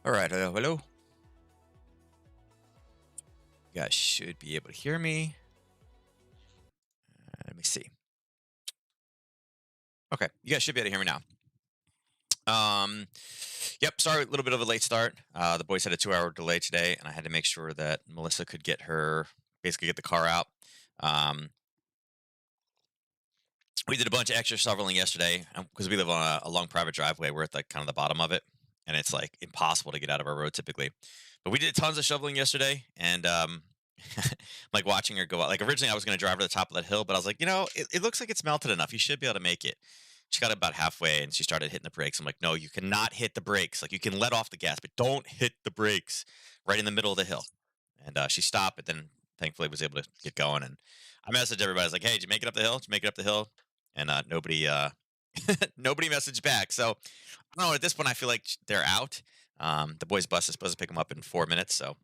All right, hello. You guys should be able to hear me. Let me see. Okay, you guys should be able to hear me now. Yep. Sorry, a little bit of a late start. The boys had a 2-hour delay today, and I had to make sure that Melissa could basically get the car out. Um, we did a bunch of extra shoveling yesterday because we live on a long private driveway. We're at the kind of the bottom of it, and it's like impossible to get out of our road typically. But we did tons of shoveling yesterday, and like watching her go out. Like originally, I was going to drive her to the top of that hill, but I was like, it looks like it's melted enough. You should be able to make it. She got about halfway, and she started hitting the brakes. I'm like, no, you cannot hit the brakes. Like you can let off the gas, but don't hit the brakes right in the middle of the hill. And she stopped, but then thankfully was able to get going. And I messaged everybody. I was like, hey, did you make it up the hill? Did you make it up the hill? And nobody nobody messaged back. So I don't know. At this point, I feel like they're out. The boys' bus is supposed to pick them up in 4 minutes, so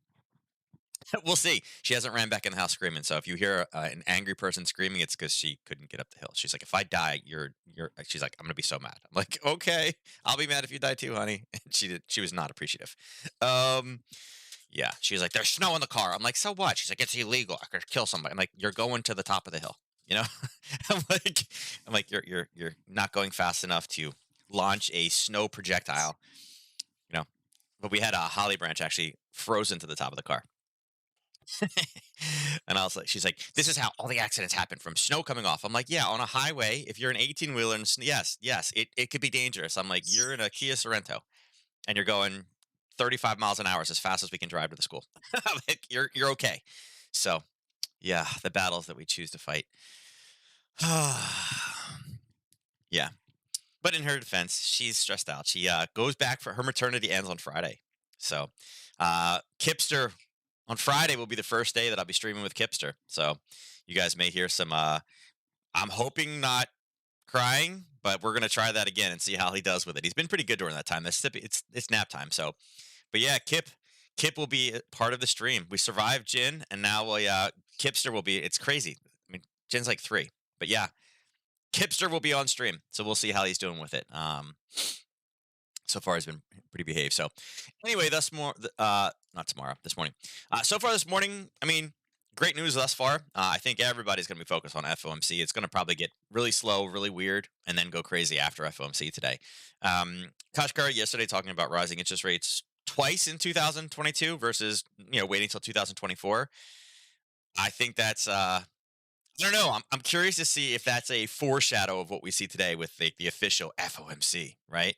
we'll see. She hasn't ran back in the house screaming. So if you hear an angry person screaming, it's because she couldn't get up the hill. She's like, if I die, you're. She's like, I'm gonna be so mad. I'm like, okay, I'll be mad if you die too, honey. And she did. She was not appreciative. Um, yeah, she's like, there's snow in the car. I'm like, so what? She's like, it's illegal. I could kill somebody. I'm like, you're going to the top of the hill. You know, I'm like, you're not going fast enough to launch a snow projectile. You know, but we had a holly branch actually frozen to the top of the car. And I was like, she's like, this is how all the accidents happen from snow coming off. I'm like, yeah, on a highway, if you're an 18 wheeler, and yes, it could be dangerous. I'm like, you're in a Kia Sorento and you're going 35 miles an hour as fast as we can drive to the school. Like, you're okay. So yeah, the battles that we choose to fight. Yeah. But in her defense, she's stressed out. She goes back for her maternity ends on Friday. So Kipster on Friday will be the first day that I'll be streaming with Kipster. So you guys may hear some I'm hoping not crying, but we're gonna try that again and see how he does with it. He's been pretty good during that time. It's nap time. So but yeah, Kip will be part of the stream. We survived Jin, and now Kipster will be. It's crazy. I mean, Jin's like 3, but yeah, Kipster will be on stream, so we'll see how he's doing with it. So far he's been pretty behaved. So anyway, not tomorrow, this morning. So far this morning, I mean, great news thus far. I think everybody's going to be focused on FOMC. It's going to probably get really slow, really weird, and then go crazy after FOMC today. Kashkar yesterday talking about rising interest rates twice in 2022 versus waiting until 2024. I think that's I don't know. I'm curious to see if that's a foreshadow of what we see today with the official FOMC, right?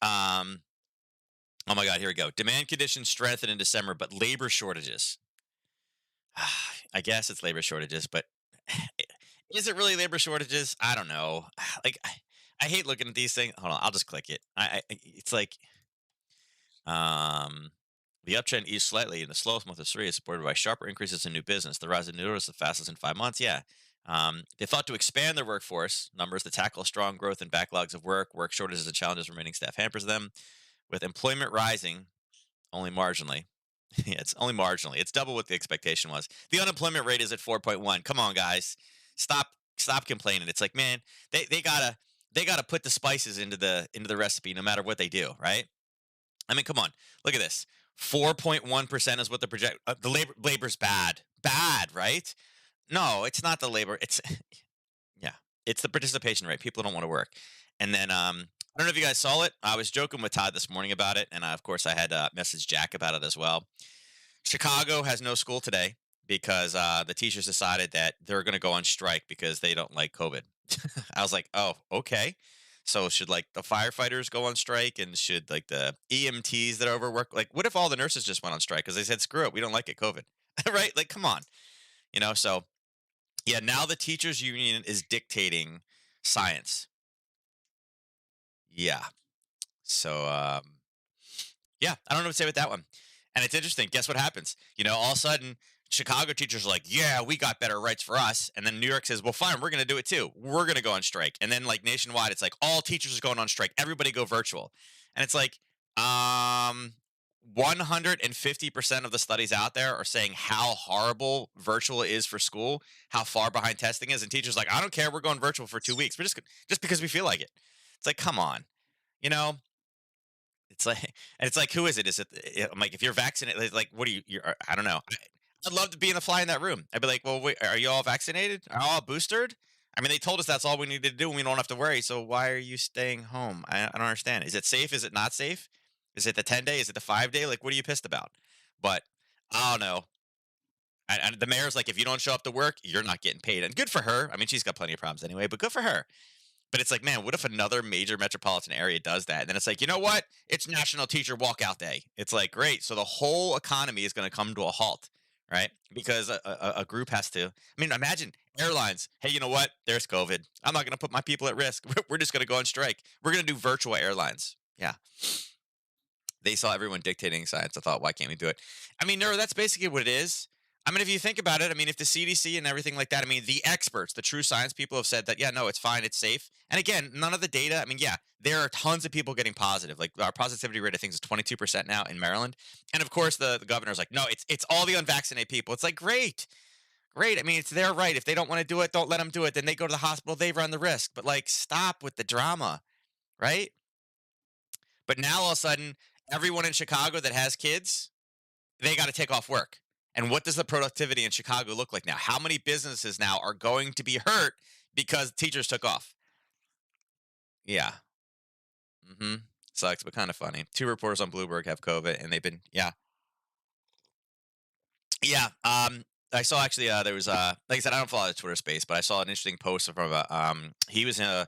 Um, oh my God, here we go. Demand conditions strengthen in December, but labor shortages. I guess it's labor shortages, but is it really labor shortages? I don't know. Like, I hate looking at these things. Hold on, I'll just click it. It's like, um, the uptrend eased slightly in the slowest month of 3 is supported by sharper increases in new business. The rise in new is the fastest in 5 months. Yeah. They thought to expand their workforce numbers to tackle strong growth and backlogs of work shortages and challenges remaining staff hampers them. With employment rising only marginally. Yeah, it's only marginally. It's double what the expectation was. The unemployment rate is at 4.1. Come on, guys. Stop complaining. It's like, man, they gotta put the spices into the recipe no matter what they do, right? I mean, come on. Look at this. 4.1% is what the project labor's bad. Bad, right? No, it's not the labor. It's yeah, it's the participation rate. People don't want to work. And then I don't know if you guys saw it. I was joking with Todd this morning about it, and of course I had messaged Jack about it as well. Chicago has no school today because the teachers decided that they're going to go on strike because they don't like COVID. I was like, oh, okay. So should like the firefighters go on strike, and should like the EMTs that overwork, like what if all the nurses just went on strike because they said screw it, we don't like it, COVID, right? Like come on, So yeah, now the teachers union is dictating science. Yeah. So yeah, I don't know what to say with that one. And it's interesting. Guess what happens? All of a sudden, Chicago teachers are like, yeah, we got better rights for us. And then New York says, well, fine, we're going to do it too. We're going to go on strike. And then, like, nationwide, it's like all teachers are going on strike. Everybody go virtual. And it's like, 150% of the studies out there are saying how horrible virtual is for school, how far behind testing is. And teachers are like, I don't care. We're going virtual for 2 weeks. We're just because we feel like it. It's like, come on. You know, It's like and it's like, who is it? Is it I'm like, if you're vaccinated, like, what are you you're I don't know. I'd love to be in the fly in that room. I'd be like, "Well, wait, are you all vaccinated? Are all boosted? I mean, they told us that's all we need to do, and we don't have to worry, so why are you staying home? I don't understand. Is it safe? Is it not safe? Is it the 10-day? Is it the 5-day? Like, what are you pissed about?" But I don't know. And the mayor's like, "If you don't show up to work, you're not getting paid." And good for her. I mean, she's got plenty of problems anyway, but good for her. But it's like, man, what if another major metropolitan area does that? And then it's like, you know what? It's National Teacher Walkout Day. It's like, great. So the whole economy is going to come to a halt, right? Because a group has to. I mean, imagine airlines. Hey, you know what? There's COVID. I'm not going to put my people at risk. We're just going to go on strike. We're going to do virtual airlines. Yeah. They saw everyone dictating science. I thought, why can't we do it? I mean, no, that's basically what it is. I mean, if you think about it, I mean, if the CDC and everything like that, I mean, the experts, the true science people have said that, yeah, no, it's fine, it's safe. And again, none of the data, I mean, yeah, there are tons of people getting positive. Like our positivity rate, I think, is 22% now in Maryland. And of course, the governor's like, no, it's all the unvaccinated people. It's like, great, great. I mean, it's their right. If they don't want to do it, don't let them do it. Then they go to the hospital, they run the risk. But like, stop with the drama, right? But now all of a sudden, everyone in Chicago that has kids, they got to take off work. And what does the productivity in Chicago look like now? How many businesses now are going to be hurt because teachers took off? Yeah. Hmm. Sucks, but kind of funny. Two reporters on Bloomberg have COVID, and they've been, yeah, yeah. I saw actually there was like I said, I don't follow the Twitter space, but I saw an interesting post from a he was in a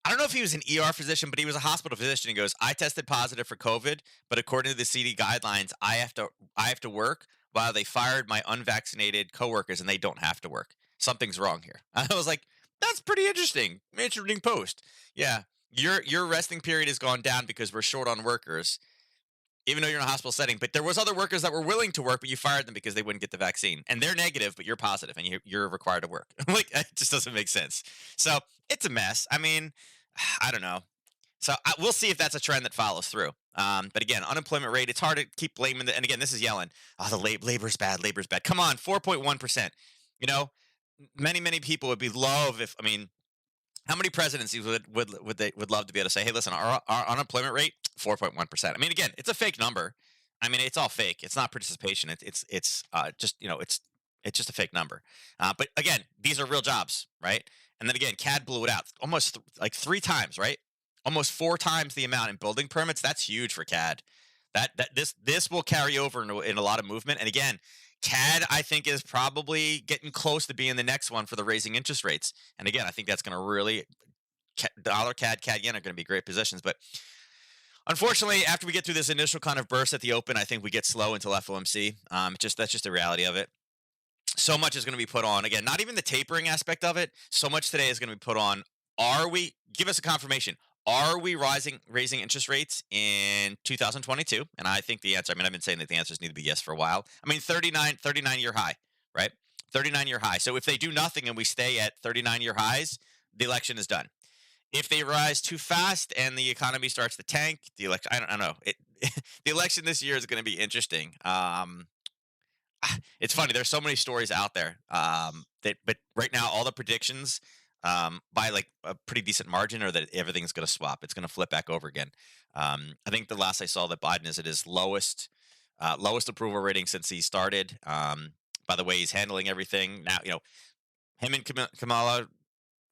I don't know if he was an ER physician, but he was a hospital physician. He goes, "I tested positive for COVID, but according to the CD guidelines, I have to work while they fired my unvaccinated coworkers and they don't have to work. Something's wrong here." I was like, "That's pretty interesting. Interesting post." Yeah, your resting period has gone down because we're short on workers, even though you're in a hospital setting. But there was other workers that were willing to work, but you fired them because they wouldn't get the vaccine, and they're negative, but you're positive, and you're required to work. Like it just doesn't make sense. So it's a mess. I mean, I don't know. So we'll see if that's a trend that follows through. But again, unemployment rate, it's hard to keep blaming and again, this is yelling, oh, the labor's bad, labor's bad. Come on, 4.1%. You know, many people would be love if, I mean, how many presidencies would love to be able to say, hey, listen, our unemployment rate, 4.1%. I mean, again, it's a fake number. I mean, it's all fake. It's not participation. It's just, it's just a fake number. But again, these are real jobs, right? And then again, CAD blew it out almost like 3 times, right? Almost 4 times the amount in building permits. That's huge for CAD. This will carry over in a lot of movement. And again, CAD I think is probably getting close to being the next one for the raising interest rates. And again, I think that's going to really dollar CAD yen are going to be great positions. But unfortunately, after we get through this initial kind of burst at the open, I think we get slow until FOMC. Just that's just the reality of it. So much is going to be put on. Again, not even the tapering aspect of it. So much today is going to be put on. Are we, give us a confirmation, are we raising interest rates in 2022? And I think the answer, I mean, I've been saying that the answers need to be yes for a while. I mean, 39 year high, right? 39-year high. So if they do nothing and we stay at 39-year highs, the election is done. If they rise too fast and the economy starts to tank, the election, I don't know. The election this year is going to be interesting. It's funny. There's so many stories out there but right now, all the predictions by like a pretty decent margin are that everything's going to swap. It's going to flip back over again. I think the last I saw that Biden is at his lowest approval rating since he started. By the way, he's handling everything now. Him and Kamala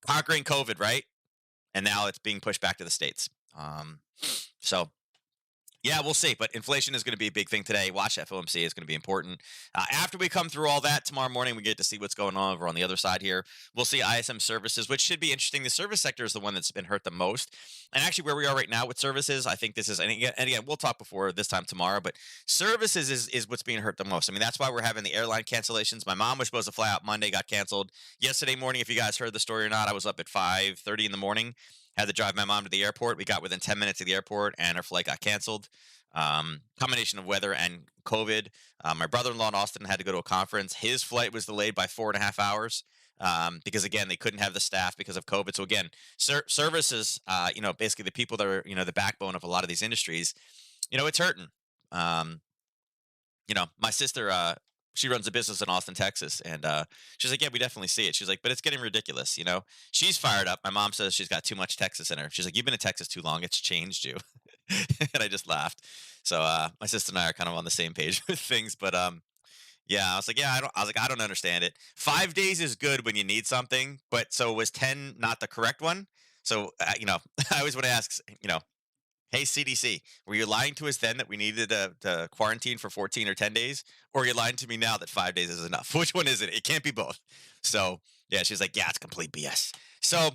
conquering COVID, right? And now it's being pushed back to the states. So yeah, we'll see. But inflation is going to be a big thing today. Watch FOMC is going to be important. After we come through all that tomorrow morning, we get to see what's going on over on the other side here. We'll see ISM services, which should be interesting. The service sector is the one that's been hurt the most. And actually, where we are right now with services, I think this is, and again, we'll talk before this time tomorrow, but services is what's being hurt the most. I mean, that's why we're having the airline cancellations. My mom was supposed to fly out Monday, got canceled. Yesterday morning, if you guys heard the story or not, I was up at 5:30 in the morning. Had to drive my mom to the airport. We got within 10 minutes of the airport, and her flight got canceled. Combination of weather and COVID. My brother-in-law in Austin had to go to a conference. His flight was delayed by 4.5 hours because again they couldn't have the staff because of COVID. So again, services, basically the people that are the backbone of a lot of these industries, it's hurting. Um, my sister, she runs a business in Austin, Texas, and she's like, yeah, we definitely see it. She's like, but it's getting ridiculous. She's fired up. My mom says she's got too much Texas in her. She's like, you've been in Texas too long. It's changed you. and I just laughed. So my sister and I are kind of on the same page with things, but yeah, I was like, yeah, I was like, I don't understand it. 5 days is good when you need something, but so was 10 not the correct one? So I always want to ask, hey CDC, were you lying to us then that we needed to quarantine for 14 or 10 days, or are you lying to me now that 5 days is enough? Which one is it? It can't be both. So yeah, she's like, yeah, it's complete BS. So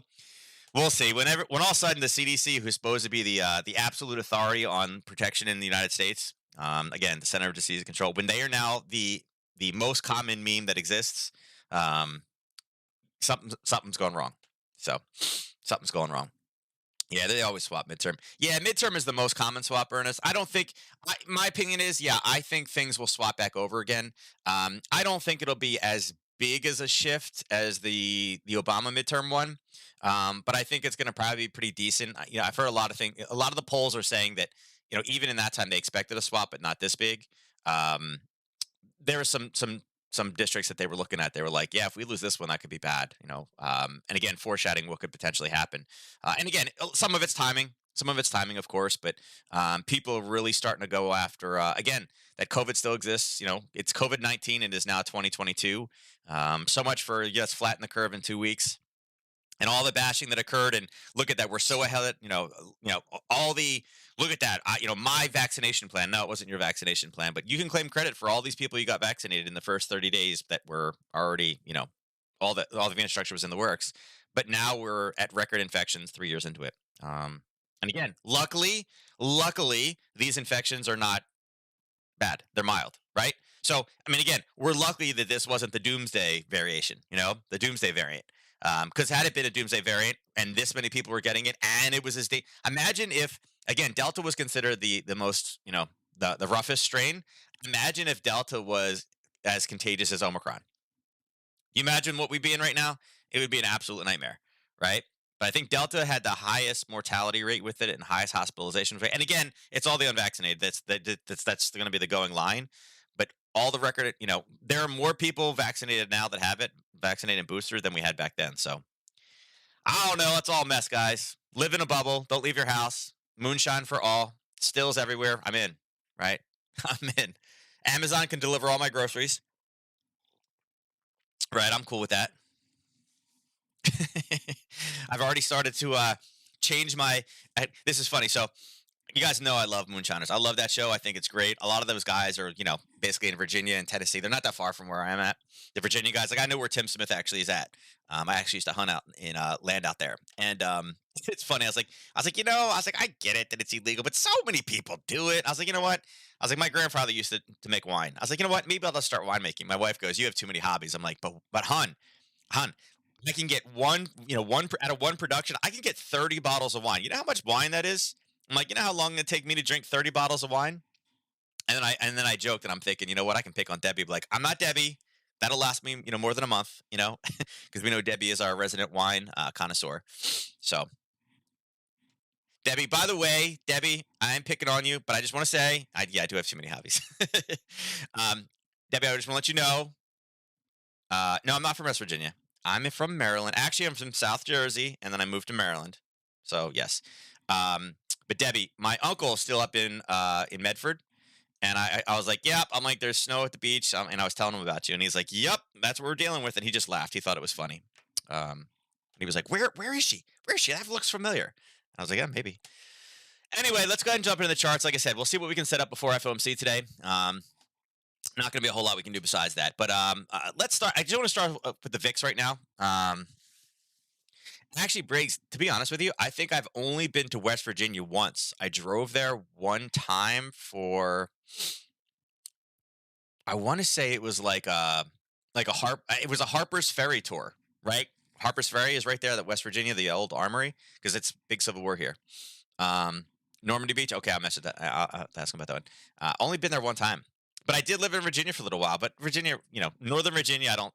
we'll see. When all of a sudden the CDC, who's supposed to be the absolute authority on protection in the United States, again the Center of Disease Control, when they are now the most common meme that exists, um, something's going wrong. So something's going wrong. Yeah, they always swap midterm. Yeah, midterm is the most common swap, Ernest. I don't think. My opinion is, yeah, I think things will swap back over again. I don't think it'll be as big as a shift as the Obama midterm one, but I think it's going to probably be pretty decent. I've heard a lot of things. A lot of the polls are saying that even in that time they expected a swap, but not this big. Um, there were some districts that they were looking at. They were like, yeah, if we lose this one, that could be bad. And again, foreshadowing what could potentially happen. And again, some of it's timing. Some of it's timing, of course, but people are really starting to go after. Again, that COVID still exists. It's COVID-19 and is now 2022. So much for yes, flatten the curve in 2 weeks and all the bashing that occurred. And look at that, we're so ahead. All the look at that. My vaccination plan. No, it wasn't your vaccination plan, but you can claim credit for all these people you got vaccinated in the first 30 days that were already, all the infrastructure was in the works. But now we're at record infections 3 years into it. And again, luckily, these infections are not bad. They're mild, right? So, I mean, again, we're lucky that this wasn't the doomsday variation, the doomsday variant. Because had it been a doomsday variant and this many people were getting it and it was as imagine if, again, Delta was considered the most, the roughest strain. Imagine if Delta was as contagious as Omicron. You imagine what we'd be in right now? It would be an absolute nightmare, right? But I think Delta had the highest mortality rate with it and highest hospitalization rate. And again, it's all the unvaccinated. That's going to be the going line. But all the record, there are more people vaccinated now that have it, vaccinated and boosted, than we had back then. So I don't know. It's all a mess, guys. Live in a bubble. Don't leave your house. Moonshine for all. Stills everywhere. I'm in. Right? I'm in. Amazon can deliver all my groceries. Right? I'm cool with that. I've already started to change my. This is funny. So you guys know I love Moonshiners. I love that show. I think it's great. A lot of those guys are, basically in Virginia and Tennessee. They're not that far from where I am at. The Virginia guys, like I know where Tim Smith actually is at. I actually used to hunt out in land out there, and it's funny. I was like, I get it that it's illegal, but so many people do it. I was like, you know what? I was like, my grandfather used to make wine. I was like, you know what? Maybe I'll just start winemaking. My wife goes, you have too many hobbies. I'm like, but hun, I can get out of one production. I can get 30 bottles of wine. You know how much wine that is? I'm like, you know how long it take me to drink 30 bottles of wine? And then I joked and I'm thinking, you know what? I can pick on Debbie. Be like, I'm not Debbie. That'll last me, more than a month, because we know Debbie is our resident wine connoisseur. So, Debbie, by the way, Debbie, I am picking on you, but I just want to say, I do have too many hobbies. um, Debbie, I just want to let you know. No, I'm not from West Virginia. I'm from Maryland. Actually, I'm from South Jersey, and then I moved to Maryland. So yes. Um, but Debbie, my uncle is still up in Medford, and I was like, "Yep." I'm like, "There's snow at the beach," and I was telling him about you, and he's like, "Yep, that's what we're dealing with," and he just laughed. He thought it was funny. He was like, "Where is she? Where is she? That looks familiar." I was like, "Yeah, maybe." Anyway, let's go ahead and jump into the charts. Like I said, we'll see what we can set up before FOMC today. Not going to be a whole lot we can do besides that. But let's start. I just want to start with the VIX right now. Actually, Briggs, to be honest with you, I think I've only been to West Virginia once. I drove there one time for, I want to say it was it was a Harper's Ferry tour, right? Harper's Ferry is right there, that West Virginia, the old armory, because it's big Civil War here. Um, Normandy Beach. Okay, I'll mess with that. I'll ask him about that one. Only been there one time, but I did live in Virginia for a little while. But Virginia, Northern Virginia, I don't.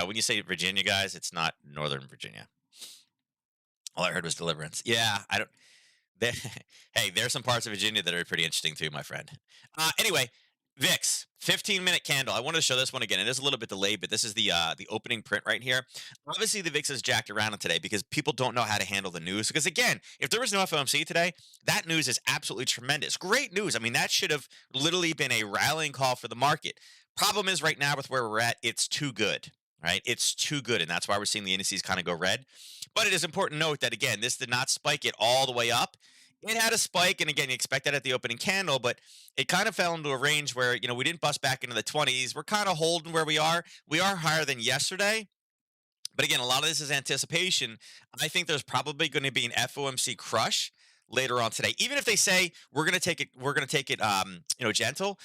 When you say Virginia, guys, it's not Northern Virginia. All I heard was Deliverance. Yeah, I don't. There, hey, there's some parts of Virginia that are pretty interesting too, my friend. Anyway, VIX, 15-minute candle. I wanted to show this one again. It is a little bit delayed, but this is the opening print right here. Obviously, the VIX is jacked around on today because people don't know how to handle the news. Because again, if there was no FOMC today, that news is absolutely tremendous. Great news. I mean, that should have literally been a rallying call for the market. Problem is, right now with where we're at, it's too good. Right? It's too good, and that's why we're seeing the indices kind of go red. But it is important to note that again, this did not spike it all the way up. It had a spike, and again, you expect that at the opening candle, but it kind of fell into a range where we didn't bust back into the 20s. We're kind of holding where we are. We are higher than yesterday, but again, a lot of this is anticipation. I think there's probably going to be an FOMC crush later on today. Even if they say we're going to take it, gentle.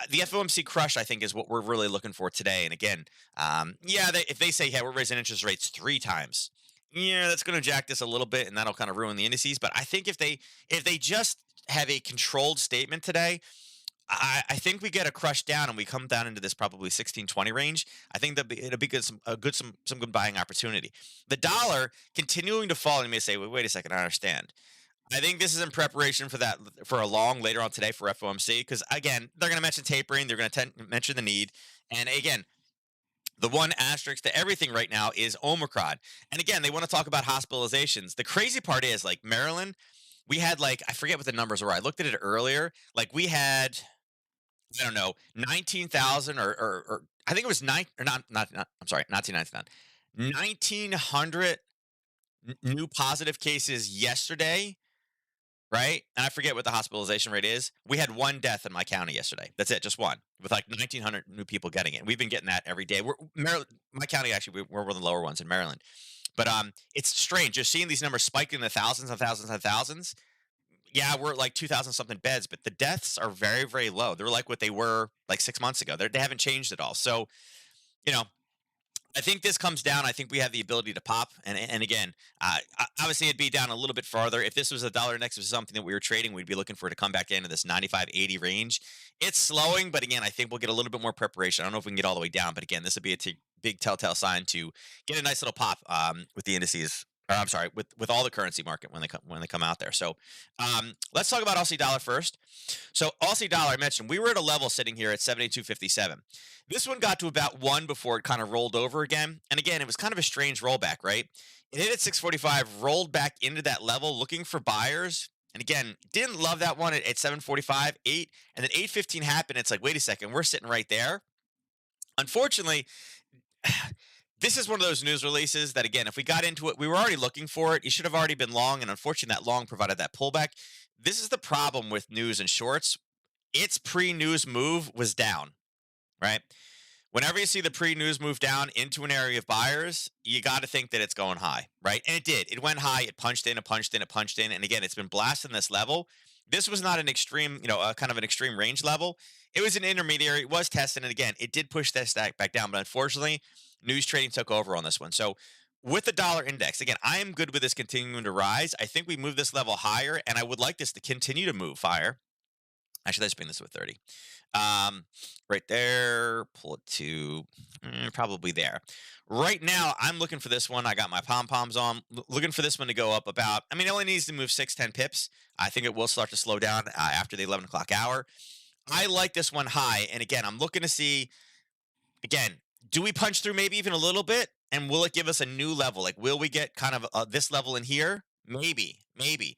The FOMC crush, I think, is what we're really looking for today. And again, yeah, if they say, "Hey, we're raising interest rates 3 times," yeah, that's going to jack this a little bit, and that'll kind of ruin the indices. But I think if they just have a controlled statement today, I think we get a crush down and we come down into this probably 16-20 range. I think it'll be good, some good buying opportunity. The dollar continuing to fall, and you may say, wait a second, I understand. I think this is in preparation for that, for a long later on today for FOMC, because again, they're going to mention tapering, they're going to mention the need, and again, the one asterisk to everything right now is Omicron. And again, they want to talk about hospitalizations. The crazy part is, like Maryland, we had, like, I forget what the numbers were. I looked at it earlier. Like we had, I don't know, 19,000 or I think it was nine or not I'm sorry, not 1999. 1,900 new positive cases yesterday, right? And I forget what the hospitalization rate is. We had one death in my county yesterday. That's it, just one, with like 1,900 new people getting it. We've been getting that every day. We're Maryland, my county actually, we're one of the lower ones in Maryland. But it's strange. You're seeing these numbers spike in the thousands and thousands and thousands. Yeah, we're at like 2,000 something beds, but the deaths are very, very low. They're like what they were like 6 months ago. They haven't changed at all. So, you know, I think this comes down. I think we have the ability to pop, and again, obviously it'd be down a little bit farther. If this was a dollar index was something that we were trading, we'd be looking for it to come back into this 95-80 range. It's slowing, but again, I think we'll get a little bit more preparation. I don't know if we can get all the way down, but again, this would be a big telltale sign to get a nice little pop with the indices. Or I'm sorry, with all the currency market when they come out there. So let's talk about Aussie dollar first. So Aussie dollar, I mentioned we were at a level sitting here at 72.57. This one got to about one before it kind of rolled over again. And again, it was kind of a strange rollback, right? It hit at 645, rolled back into that level, looking for buyers. And again, didn't love that one at 745, 8, and then 815 happened. It's like, wait a second, we're sitting right there. Unfortunately, this is one of those news releases that, again, if we got into it, we were already looking for it. You should have already been long, and unfortunately, that long provided that pullback. This is the problem with news and shorts. Its pre-news move was down, right? Whenever you see the pre-news move down into an area of buyers, you got to think that it's going high, right? And it did. It went high. It punched in. It punched in. It punched in. And again, it's been blasting this level. This was not an extreme, kind of an extreme range level. It was an intermediary. It was testing. And again, it did push that stack back down. But unfortunately, news trading took over on this one. So with the dollar index, again, I am good with this continuing to rise. I think we move this level higher, and I would like this to continue to move higher. Actually, let's bring this to a 30. Right there, pull it to probably there. Right now, I'm looking for this one. I got my pom-poms on, looking for this one to go up about, I mean, it only needs to move 6-10 pips. I think it will start to slow down after the 11 o'clock hour. I like this one high. And again, I'm looking to see, again, do we punch through maybe even a little bit? And will it give us a new level? Like, will we get kind of this level in here? Maybe, maybe.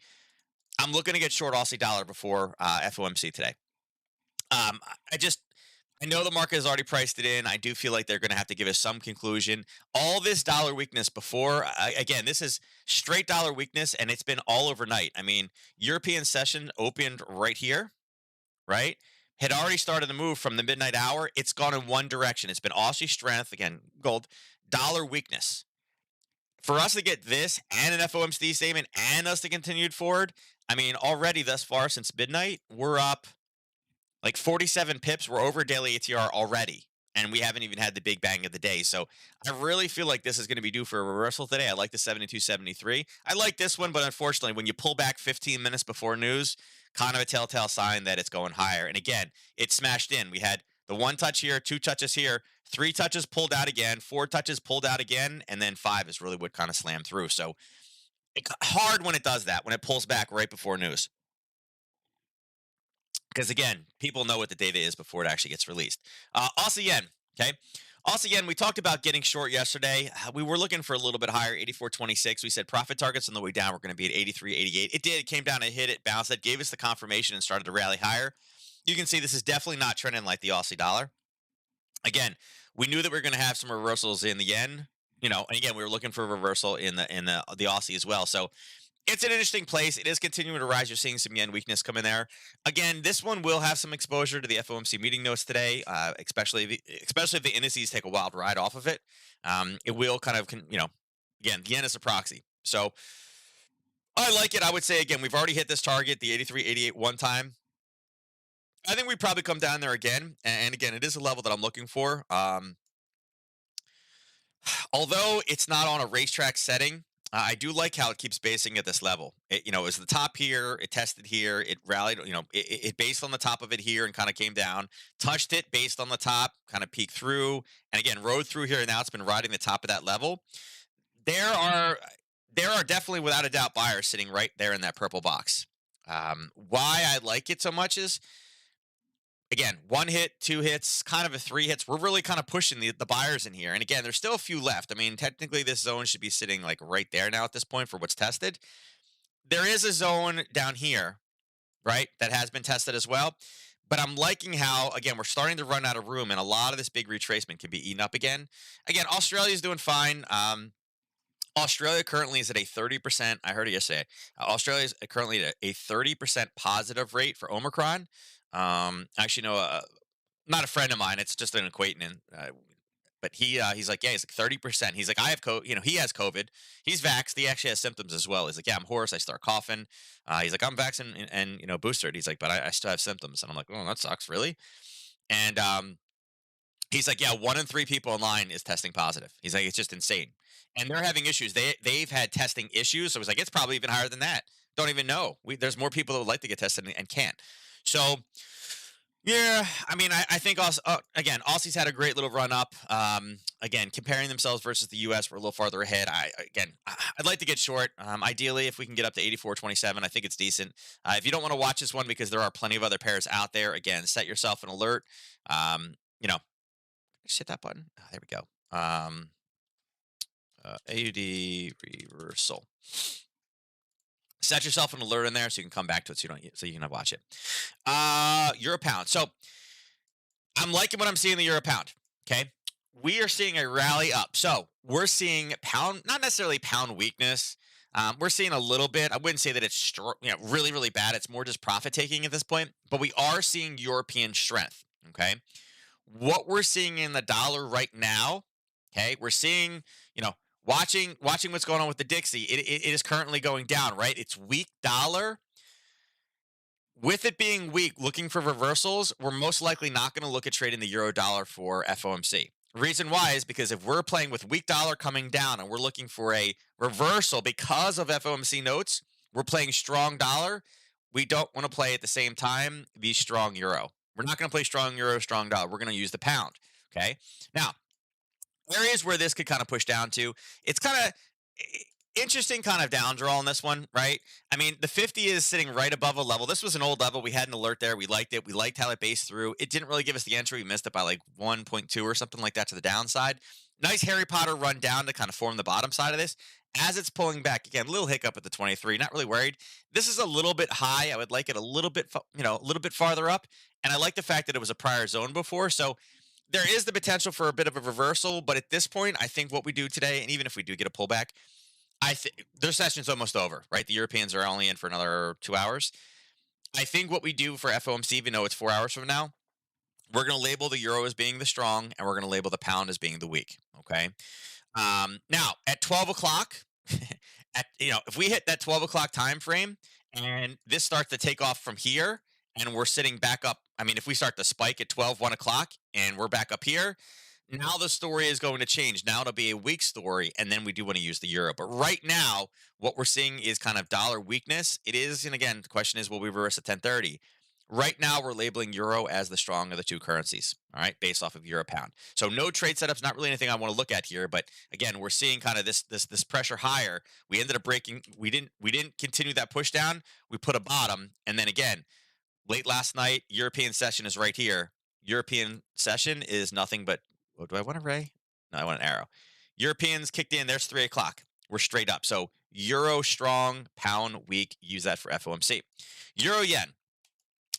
I'm looking to get short Aussie dollar before FOMC today. I just, I know the market has already priced it in. I do feel like they're going to have to give us some conclusion. All this dollar weakness before, again, this is straight dollar weakness, and it's been all overnight. I mean, European session opened right here, right? Had already started the move from the midnight hour. It's gone in one direction. It's been Aussie strength, again, gold, dollar weakness. For us to get this and an FOMC statement and us to continue forward, I mean, already thus far since midnight, we're up like 47 pips. We're over daily ATR already, and we haven't even had the big bang of the day. So I really feel like this is going to be due for a reversal today. I like the 72.73. I like this one, but unfortunately, when you pull back 15 minutes before news, kind of a telltale sign that it's going higher. And again, it smashed in. We had the one touch here, two touches here, three touches pulled out again, four touches pulled out again, and then five is really what kind of slammed through. So hard when it does that, when it pulls back right before news. because again, people know what the data is before it actually gets released. Aussie yen, okay. Aussie yen, we talked about getting short yesterday. We were looking for a little bit higher, 84.26. We said profit targets on the way down were going to be at 83.88. It did. It came down and hit it, bounced it, gave us the confirmation, and started to rally higher. You can see this is definitely not trending like the Aussie dollar. Again, we knew that we were going to have some reversals in the yen. And again, we were looking for a reversal in the Aussie as well. So it's an interesting place. It is continuing to rise. You're seeing some yen weakness come in there. Again, this one will have some exposure to the FOMC meeting notes today, especially if the indices take a wild ride off of it. It will kind of, again, the yen is a proxy. So I like it. I would say, again, we've already hit this target, the 83.88 one time. I think we probably come down there again. And again, it is a level that I'm looking for. Although it's not on a racetrack setting, I do like how it keeps basing at this level. It was the top here, it tested here, it rallied, it based on the top of it here and kind of came down, touched it based on the top, kind of peeked through, and again, rode through here, and now it's been riding the top of that level. There are there are definitely, without a doubt, buyers sitting right there in that purple box. Why I like it so much is, again, one hit, two hits, kind of a three hits. We're really kind of pushing the buyers in here. And again, there's still a few left. I mean, technically, this zone should be sitting like right there now at this point for what's tested. There is a zone down here, right, that has been tested as well. But I'm liking how, again, we're starting to run out of room, and a lot of this big retracement can be eaten up again. Again, Australia's doing fine. Australia currently is at a 30%. I heard it yesterday. Australia is currently at a 30% positive rate for Omicron. Actually, no, not a friend of mine. It's just an acquaintance. But he's like, yeah, he's like 30%. He's like, I have COVID. He has COVID. He's vaxxed. He actually has symptoms as well. He's like, yeah, I'm hoarse. I start coughing. He's like, I'm vaccinated and boosted. He's like, but I still have symptoms. And I'm like, oh, that sucks, really. And he's like, yeah, 1 in 3 people online is testing positive. He's like, it's just insane. And they're having issues. They've had testing issues. So it was like, it's probably even higher than that. Don't even know. There's more people that would like to get tested and can't. So yeah, I mean, I think also, again, Aussie's had a great little run up. Again, comparing themselves versus the U.S., we're a little farther ahead. I'd like to get short. Ideally, if we can get up to 84.27, I think it's decent. If you don't want to watch this one because there are plenty of other pairs out there, again, set yourself an alert. Just hit that button. There we go. AUD reversal. Set yourself an alert in there so you can come back to it so you can watch it. Euro pound. So I'm liking what I'm seeing in the euro pound. Okay. We are seeing a rally up. So we're seeing pound, not necessarily pound weakness. We're seeing a little bit. I wouldn't say that it's really, really bad. It's more just profit taking at this point. But we are seeing European strength. Okay. What we're seeing in the dollar right now, okay, we're seeing, watching what's going on with the Dixie. It is currently going down, right? It's weak dollar. With it being weak, looking for reversals, we're most likely not going to look at trading the euro dollar for FOMC. Reason why is because if we're playing with weak dollar coming down and we're looking for a reversal because of FOMC notes, we're playing strong dollar. We don't want to play at the same time the strong euro. We're not going to play strong euro, strong dollar. We're going to use the pound. Okay. Now, areas where this could kind of push down to, it's kind of interesting kind of down draw on this one, right? I mean, the 50 is sitting right above a level. This was an old level. We had an alert there. We liked it. We liked how it based through. It didn't really give us the entry. We missed it by like 1.2 or something like that to the downside. Nice Harry Potter run down to kind of form the bottom side of this. As it's pulling back, again, a little hiccup at the 23. Not really worried. This is a little bit high. I would like it a little bit, a little bit farther up. And I like the fact that it was a prior zone before. So there is the potential for a bit of a reversal. But at this point, I think what we do today, and even if we do get a pullback, I think their session's almost over, right? The Europeans are only in for another 2 hours. I think what we do for FOMC, even though it's 4 hours from now, we're going to label the euro as being the strong, and we're going to label the pound as being the weak. Okay. Now at 12 o'clock, if we hit that 12 o'clock time frame, and this starts to take off from here, and we're sitting back up. I mean, if we start to spike at 1 o'clock, and we're back up here. Now the story is going to change. Now it'll be a weak story, and then we do want to use the euro. But right now, what we're seeing is kind of dollar weakness. It is, and again, the question is, will we reverse at 10:30? Right now, we're labeling euro as the strong of the two currencies, all right, based off of euro pound. So no trade setups, not really anything I want to look at here. But again, we're seeing kind of this pressure higher. We ended up breaking. We didn't continue that push down. We put a bottom, and then again, Late last night, European session is right here. European session is nothing but, oh, do I want a ray? No, I want an arrow. Europeans kicked in. There's 3 o'clock. We're straight up. So euro strong, pound weak. Use that for FOMC. Euro yen.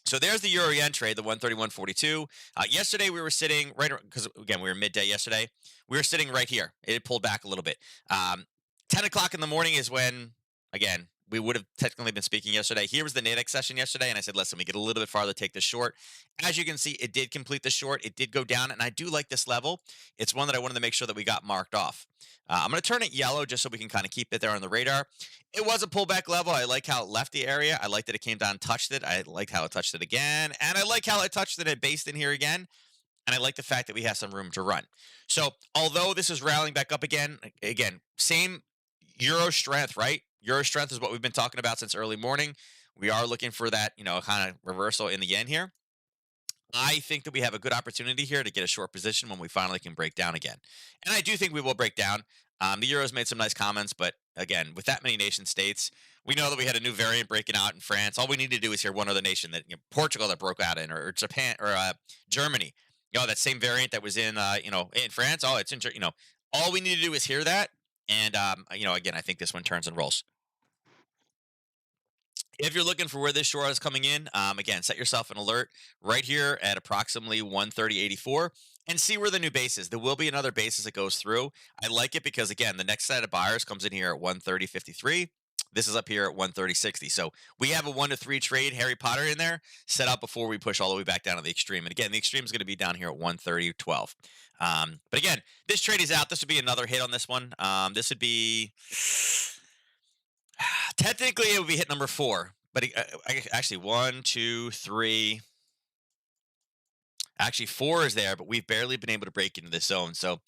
So there's the euro yen trade, the 131.42. Yesterday we were sitting right because again we were midday yesterday. We were sitting right here. It pulled back a little bit. 10 o'clock in the morning is when again we would have technically been speaking yesterday. Here was the Nadex session yesterday, and I said, listen, we get a little bit farther, take the short. As you can see, it did complete the short. It did go down, and I do like this level. It's one that I wanted to make sure that we got marked off. I'm going to turn it yellow just so we can kind of keep it there on the radar. It was a pullback level. I like how it left the area. I like that it came down, touched it. I like how it touched it again. And I like how it touched it and based in here again. And I like the fact that we have some room to run. So although this is rallying back up again, same euro strength, right? Euro strength is what we've been talking about since early morning. We are looking for that, kind of reversal in the yen here. I think that we have a good opportunity here to get a short position when we finally can break down again. And I do think we will break down. The Euro's made some nice comments, but again, with that many nation states, we know that we had a new variant breaking out in France. All we need to do is hear one other nation that Portugal that broke out in, or Japan, or Germany. That same variant that was in in France. Oh, it's in all we need to do is hear that, and again, I think this one turns and rolls. If you're looking for where this short is coming in, again, set yourself an alert right here at approximately 130.84 and see where the new base is. There will be another base as it goes through. I like it because, again, the next set of buyers comes in here at 130.53. This is up here at 130.60. So we have a 1 to 3 trade Harry Potter in there set up before we push all the way back down to the extreme. And again, the extreme is going to be down here at 130.12. But again, this trade is out. This would be another hit on this one. This would be technically it would be hit number 4, but actually 1, 2, 3. Actually 4 is there, but we've barely been able to break into this zone. So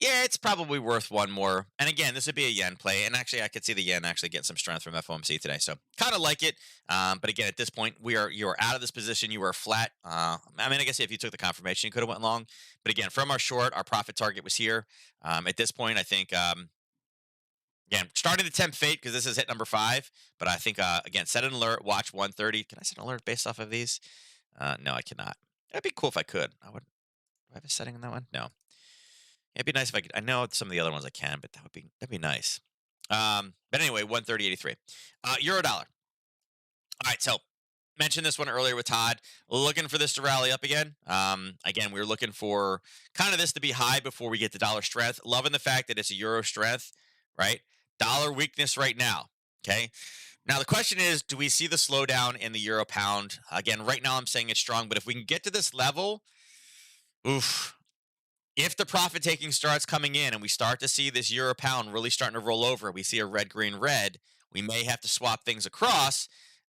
yeah, it's probably worth one more. And again, this would be a yen play. And actually, I could see the yen actually get some strength from FOMC today. So kind of like it. But again, at this point, you are out of this position. You are flat. I guess if you took the confirmation, you could have went long. But again, from our short, our profit target was here. At this point, I think again, starting to tempt fate because this is hit number 5. But I think, again, set an alert, watch 130. Can I set an alert based off of these? No, I cannot. That'd be cool if I could. Do I have a setting on that one? No. It'd be nice if I could. I know some of the other ones I can, but that'd be nice. But anyway, 130.83. Euro dollar. All right, so mentioned this one earlier with Todd. Looking for this to rally up again. Again, we were looking for kind of this to be high before we get to dollar strength. Loving the fact that it's a euro strength, right? Dollar weakness right now. Okay. Now the question is, do we see the slowdown in the euro pound? Again, right now I'm saying it's strong, but if we can get to this level, oof. If the profit taking starts coming in and we start to see this euro pound really starting to roll over, we see a red, green, red, we may have to swap things across.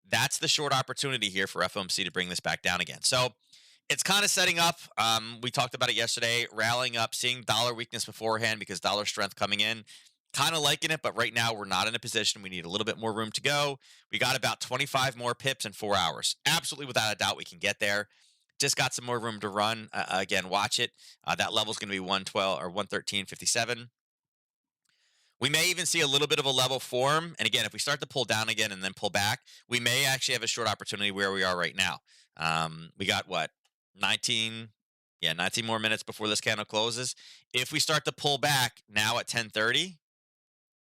That's the short opportunity here for FOMC to bring this back down again. So it's kind of setting up. We talked about it yesterday, rallying up, seeing dollar weakness beforehand because dollar strength coming in. Kind of liking it, but right now we're not in a position. We need a little bit more room to go. We got about 25 more pips in 4 hours. Absolutely, without a doubt, we can get there. Just got some more room to run. Again, watch it. That level is going to be 112 or 113.57. We may even see a little bit of a level form. And again, if we start to pull down again and then pull back, we may actually have a short opportunity where we are right now. We got what? 19 more minutes before this candle closes. If we start to pull back now at 10:30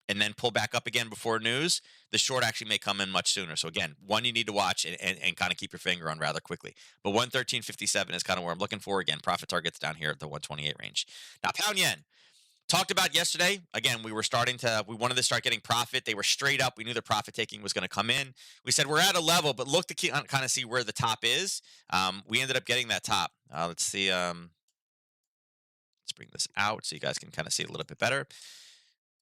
and then pull back up again before news, the short actually may come in much sooner. So again, one you need to watch and kind of keep your finger on rather quickly. But 113.57 is kind of where I'm looking for. Again, profit targets down here at the 128 range. Now, pound yen. Talked about yesterday. Again, we wanted to start getting profit. They were straight up. We knew the profit taking was going to come in. We said we're at a level, but look to kind of see where the top is. We ended up getting that top. Let's see. Let's bring this out so you guys can kind of see it a little bit better.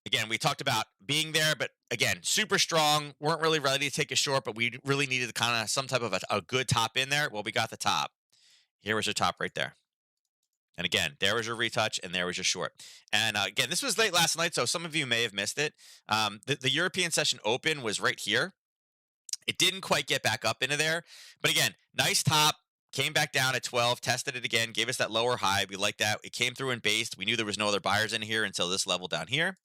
Again, we talked about being there, but again, super strong. Weren't really ready to take a short, but we really needed kind of some type of a good top in there. Well, we got the top. Here was your top right there. And again, there was your retouch, and there was your short. And again, this was late last night, so some of you may have missed it. The European session open was right here. It didn't quite get back up into there. But again, nice top. Came back down at 12, tested it again, gave us that lower high. We liked that. It came through and based. We knew there was no other buyers in here until this level down here.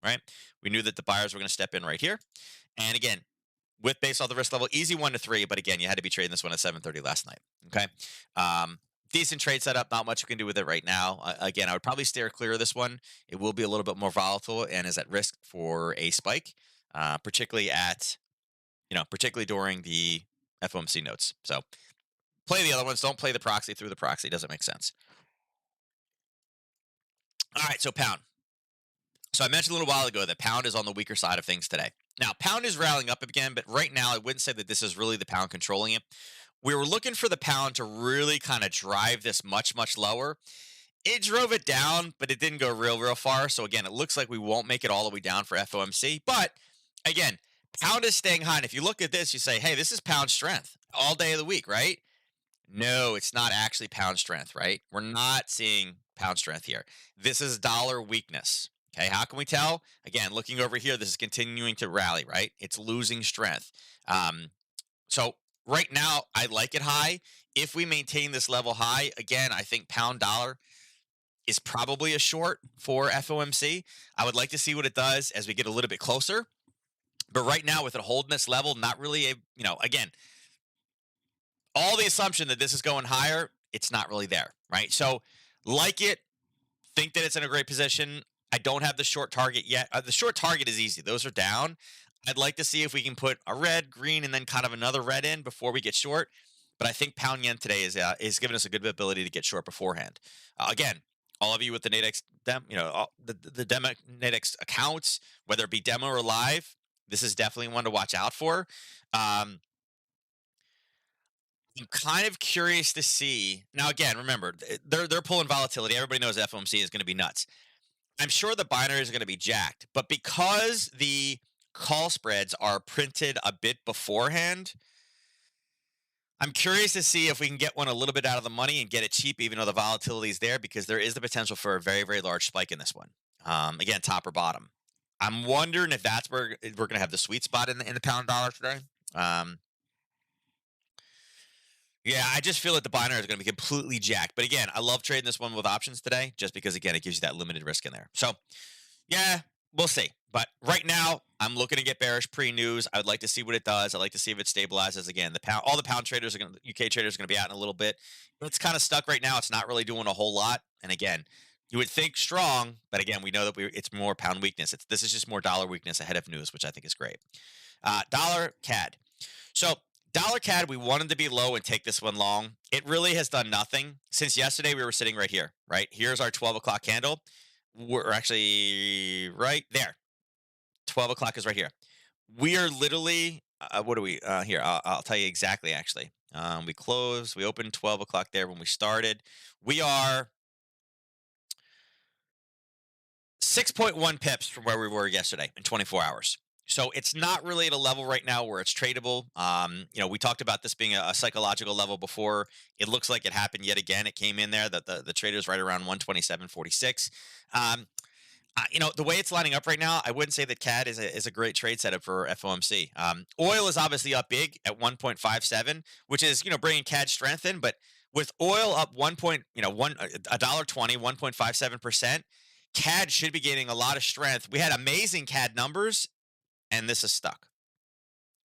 Right? We knew that the buyers were going to step in right here. And again, with based off the risk level. Easy 1 to 3, but again, you had to be trading this one at 7:30 last night. Okay. Um, Decent trade setup. Not much you can do with it right now. Again, I would probably steer clear of this one. It will be a little bit more volatile and is at risk for a spike, particularly at particularly during the FOMC notes. So play the other ones. Don't play the proxy through the proxy. Doesn't make sense. All right, so pound. So I mentioned a little while ago that pound is on the weaker side of things today. Now, pound is rallying up again, but right now I wouldn't say that this is really the pound controlling it. We were looking for the pound to really kind of drive this much, much lower. It drove it down, but it didn't go real far. So again, it looks like we won't make it all the way down for FOMC. But again, pound is staying high. And if you look at this, you say, hey, this is pound strength all day of the week, right? No, it's not actually pound strength, right? We're not seeing pound strength here. This is dollar weakness. Okay, how can we tell? Again, looking over here, this is continuing to rally, right? It's losing strength. So right now, I like it high. If we maintain this level high, again, I think pound dollar is probably a short for FOMC. I would like to see what it does as we get a little bit closer. But right now, with it holding this level, not really again, all the assumption that this is going higher, it's not really there, right? So, like it, think that it's in a great position. I don't have the short target yet. The short target is easy; those are down. I'd like to see if we can put a red, green, and then kind of another red in before we get short. But I think pound yen today is giving us a good ability to get short beforehand. Again, all of you with the Nadex, the demo Nadex accounts, whether it be demo or live, this is definitely one to watch out for. Um, I'm kind of curious to see. Now, again, remember they're pulling volatility. Everybody knows FOMC is going to be nuts. I'm sure the binaries are going to be jacked, but because the call spreads are printed a bit beforehand, I'm curious to see if we can get one a little bit out of the money and get it cheap, even though the volatility is there, because there is the potential for a very large spike in this one. Again, top or bottom. I'm wondering if that's where we're going to have the sweet spot in the pound dollar today. Um, Yeah, I just feel like the binary is going to be completely jacked. But again, I love trading this one with options today, just because again it gives you that limited risk in there. So yeah, we'll see. But right now, I'm looking to get bearish pre-news. I would like to see what it does. I'd like to see if it stabilizes again. The pound, all the pound traders are going, UK traders are going to be out in a little bit. It's kind of stuck right now. It's not really doing a whole lot. And again, you would think strong, but again, we know that it's more pound weakness. This is just more dollar weakness ahead of news, which I think is great. Dollar CAD. So dollar CAD, we wanted to be low and take this one long. It really has done nothing. Since yesterday, we were sitting right here, right? Here's our 12 o'clock candle. We're actually right there. 12 o'clock is right here. We are literally, what are we, here, I'll tell you exactly, actually. We opened 12 o'clock there when we started. We are 6.1 pips from where we were yesterday in 24 hours. So it's not really at a level right now where it's tradable. We talked about this being a psychological level before. It looks like it happened yet again. It came in there that the trader's right around 127.46. The way it's lining up right now, I wouldn't say that CAD is a great trade setup for FOMC. Oil is obviously up big at 1.57, which is bringing CAD strength in. But with oil up $1.20, 1.57%, CAD should be gaining a lot of strength. We had amazing CAD numbers, and this is stuck,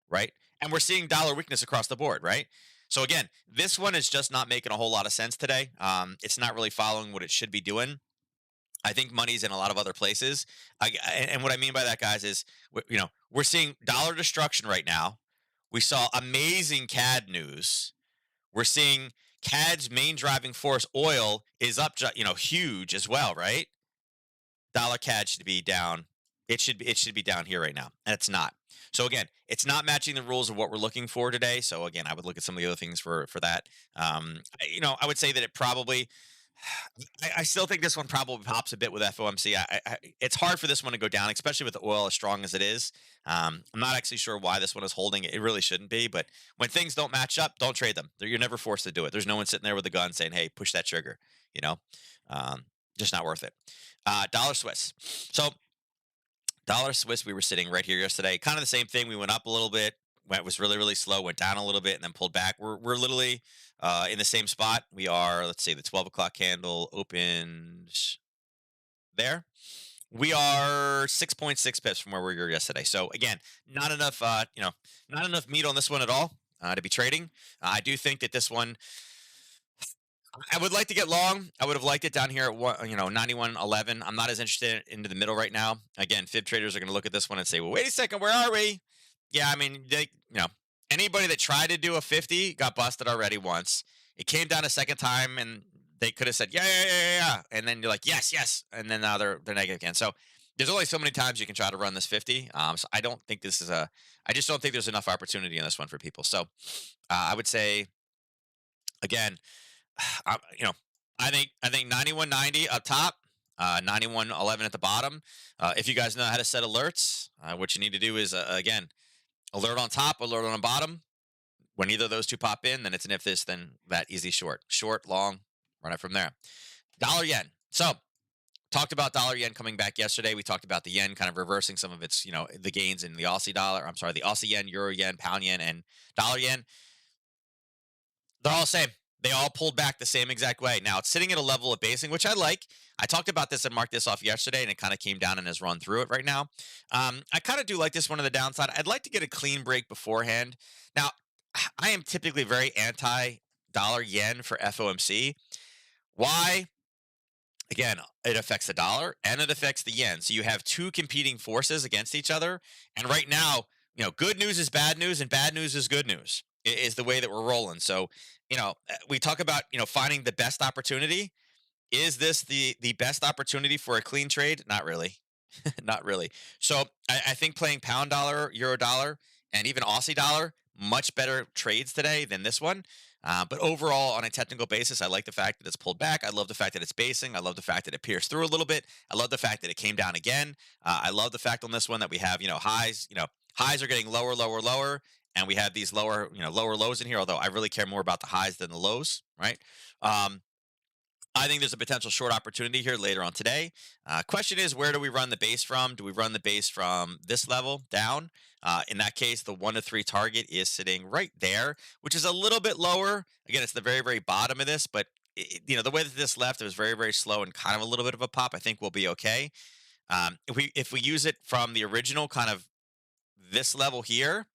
right? And we're seeing dollar weakness across the board, right? So again, this one is just not making a whole lot of sense today. It's not really following what it should be doing. I think money's in a lot of other places. And what I mean by that, guys, is we're seeing dollar destruction right now. We saw amazing CAD news. We're seeing CAD's main driving force, oil, is up, huge as well, right? Dollar CAD should be down. It should be down here right now, and it's not. So again, it's not matching the rules of what we're looking for today. So again, I would look at some of the other things for that. I would say that it probably. I still think this one probably pops a bit with FOMC. It's hard for this one to go down, especially with the oil as strong as it is. I'm not actually sure why this one is holding. It really shouldn't be, but when things don't match up, don't trade them. You're never forced to do it. There's no one sitting there with a gun saying, "Hey, push that trigger." You know, just not worth it. Dollar Swiss. So dollar Swiss, we were sitting right here yesterday. Kind of the same thing. We went up a little bit. It was really slow. Went down a little bit and then pulled back. We're literally in the same spot. We are. Let's see. The 12 o'clock candle opened there. We are 6.6 pips from where we were yesterday. So again, not enough, not enough meat on this one at all to be trading. I do think that this one, I would like to get long. I would have liked it down here at 91.11. I'm not as interested into the middle right now. Again, fib traders are going to look at this one and say, "Well, wait a second, where are we?" Yeah, I mean, anybody that tried to do a 50 got busted already once. It came down a second time, and they could have said, "Yeah, yeah, yeah, yeah, yeah," and then you're like, "Yes, yes," and then now they're negative again. So there's only so many times you can try to run this 50. So I don't think this is a. I just don't think there's enough opportunity in this one for people. So I would say again, you know, I think 91.90 up top, 91.11 at the bottom. If you guys know how to set alerts, what you need to do is again, alert on top, alert on the bottom. When either of those two pop in, then it's an if this, then that easy short, long, run it from there. Dollar yen. So talked about dollar yen coming back yesterday. We talked about the yen kind of reversing some of its the gains in the Aussie dollar. I'm sorry, the Aussie yen, Euro yen, pound yen, and dollar yen. They're all the same. They all pulled back the same exact way. Now it's sitting at a level of basing, which I like. I talked about this and marked this off yesterday, and it kind of came down and has run through it right now. I kind of do like this one on the downside. I'd like to get a clean break beforehand. Now, I am typically very anti dollar yen for FOMC. Why? Again, it affects the dollar and it affects the yen. So you have two competing forces against each other. And right now, good news is bad news and bad news is good news. Is the way that we're rolling. So, we talk about, finding the best opportunity. Is this the best opportunity for a clean trade? Not really. Not really. So I think playing pound dollar, euro dollar, and even Aussie dollar, much better trades today than this one. But overall, on a technical basis, I like the fact that it's pulled back. I love the fact that it's basing. I love the fact that it pierced through a little bit. I love the fact that it came down again. I love the fact on this one that we have, highs. Highs are getting lower, lower, lower, and we have these lower, lower lows in here. Although I really care more about the highs than the lows, right? Um, I think there's a potential short opportunity here later on today. Question is, where do we run the base from? Do we run the base from this level down? In that case, the 1 to 3 target is sitting right there, which is a little bit lower. Again, it's the very, very bottom of this, but the way that this left, it was very, very slow and kind of a little bit of a pop. I think we'll be okay. If we use it from the original kind of this level here,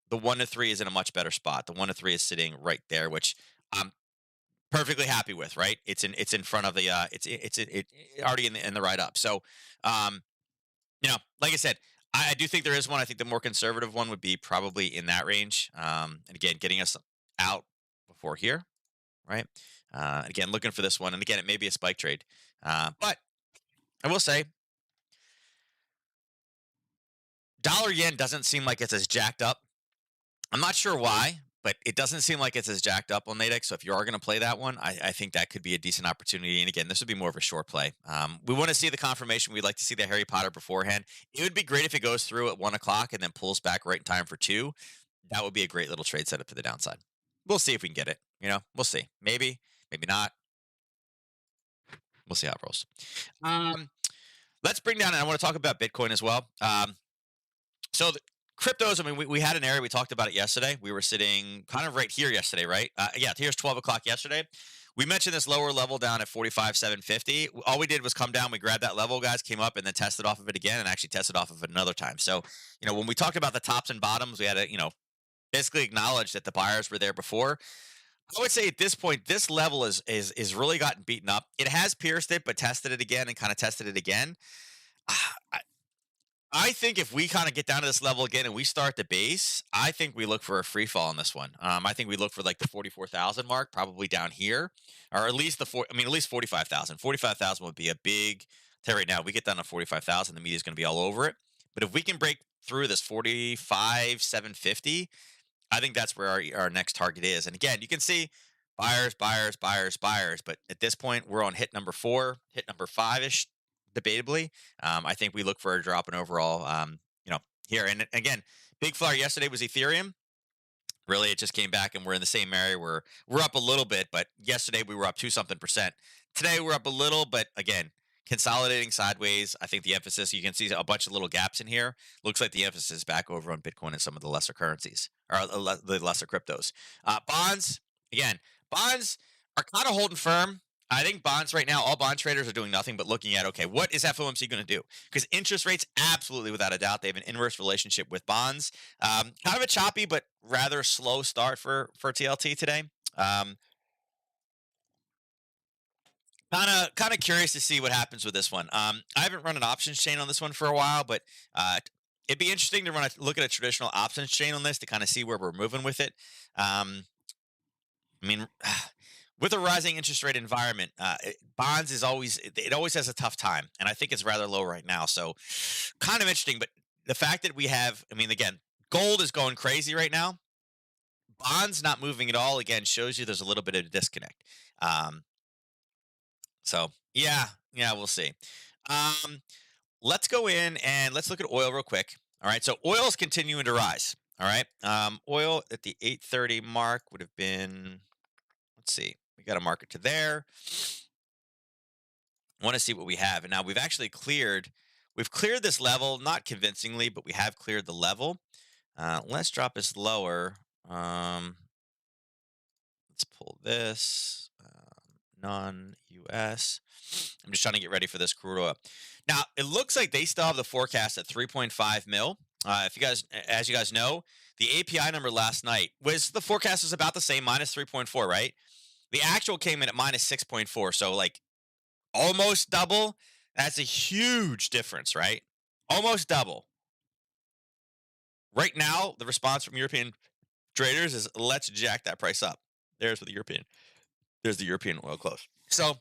the 1 to 3 is in a much better spot. The 1 to 3 is sitting right there, which I'm perfectly happy with, right? It's in front of the it's already in the right up. So, um, like I said, I do think there is one. I think the more conservative one would be probably in that range. And again, getting us out before here, right? Again, looking for this one, and again, it may be a spike trade, but I will say, dollar yen doesn't seem like it's as jacked up. I'm not sure why, but it doesn't seem like it's as jacked up on Nadex. So if you are going to play that one, I think that could be a decent opportunity. And again, this would be more of a short play. We want to see the confirmation. We'd like to see the Harry Potter beforehand. It would be great if it goes through at 1 o'clock and then pulls back right in time for 2. That would be a great little trade setup to the downside. We'll see if we can get it. We'll see. Maybe, maybe not. We'll see how it rolls. Um, let's bring down, and I want to talk about Bitcoin as well. So the cryptos, I mean, we had an area, we talked about it yesterday. We were sitting kind of right here yesterday, right? Yeah, here's 12 o'clock yesterday. We mentioned this lower level down at 45,750. All we did was come down, we grabbed that level, guys, came up and then tested off of it again and actually tested off of it another time. So, when we talked about the tops and bottoms, we had to, basically acknowledge that the buyers were there before. I would say at this point, this level is really gotten beaten up. It has pierced it, but tested it again and kind of tested it again. I think if we kind of get down to this level again and we start the base, I think we look for a free fall on this one. I think we look for like the 44,000 mark, probably down here, or at least at least 45,000. 45,000 would be a big. Tell you right now, we get down to 45,000, the media is going to be all over it. But if we can break through this 45,750, I think that's where our next target is. And again, you can see buyers, buyers, buyers, buyers. But at this point, we're on hit number 4, hit number 5 ish, debatably. I think we look for a drop in overall, here. And again, big flyer yesterday was Ethereum. Really, it just came back and we're in the same area. We're up a little bit, but yesterday we were up 2-something%. Today we're up a little, but again, consolidating sideways. I think the emphasis, you can see a bunch of little gaps in here. Looks like the emphasis is back over on Bitcoin and some of the lesser currencies or the lesser cryptos. Bonds, again, bonds are kind of holding firm. I think bonds right now, all bond traders are doing nothing but looking at, okay, what is FOMC going to do? Because interest rates, absolutely, without a doubt, they have an inverse relationship with bonds. Kind of a choppy but rather slow start for TLT today. Um, kind of curious to see what happens with this one. I haven't run an options chain on this one for a while, but uh, it'd be interesting to look at a traditional options chain on this to kind of see where we're moving with it. Um, I mean, with a rising interest rate environment, bonds is always it always has a tough time, and I think it's rather low right now. So, kind of interesting. But the fact that we have, I mean, again, gold is going crazy right now. Bonds not moving at all again shows you there's a little bit of a disconnect. Um, so yeah, yeah, we'll see. Um, let's go in and let's look at oil real quick. All right, so oil is continuing to rise. All right, oil at the 8:30 mark would have been. Let's see, we got a market to there. Want to see what we have, and now we've actually cleared. We've cleared this level, not convincingly, but we have cleared the level. Let's drop this lower. Let's pull this non-US. I'm just trying to get ready for this crude oil. Now it looks like they still have the forecast at 3.5 mil. If you guys, as you guys know, the API number last night was the forecast was about the same, minus 3.4, right? The actual came in at minus 6.4, so like almost double. That's a huge difference, right? Almost double. Right now, the response from European traders is let's jack that price up. There's the European. There's the European oil close. So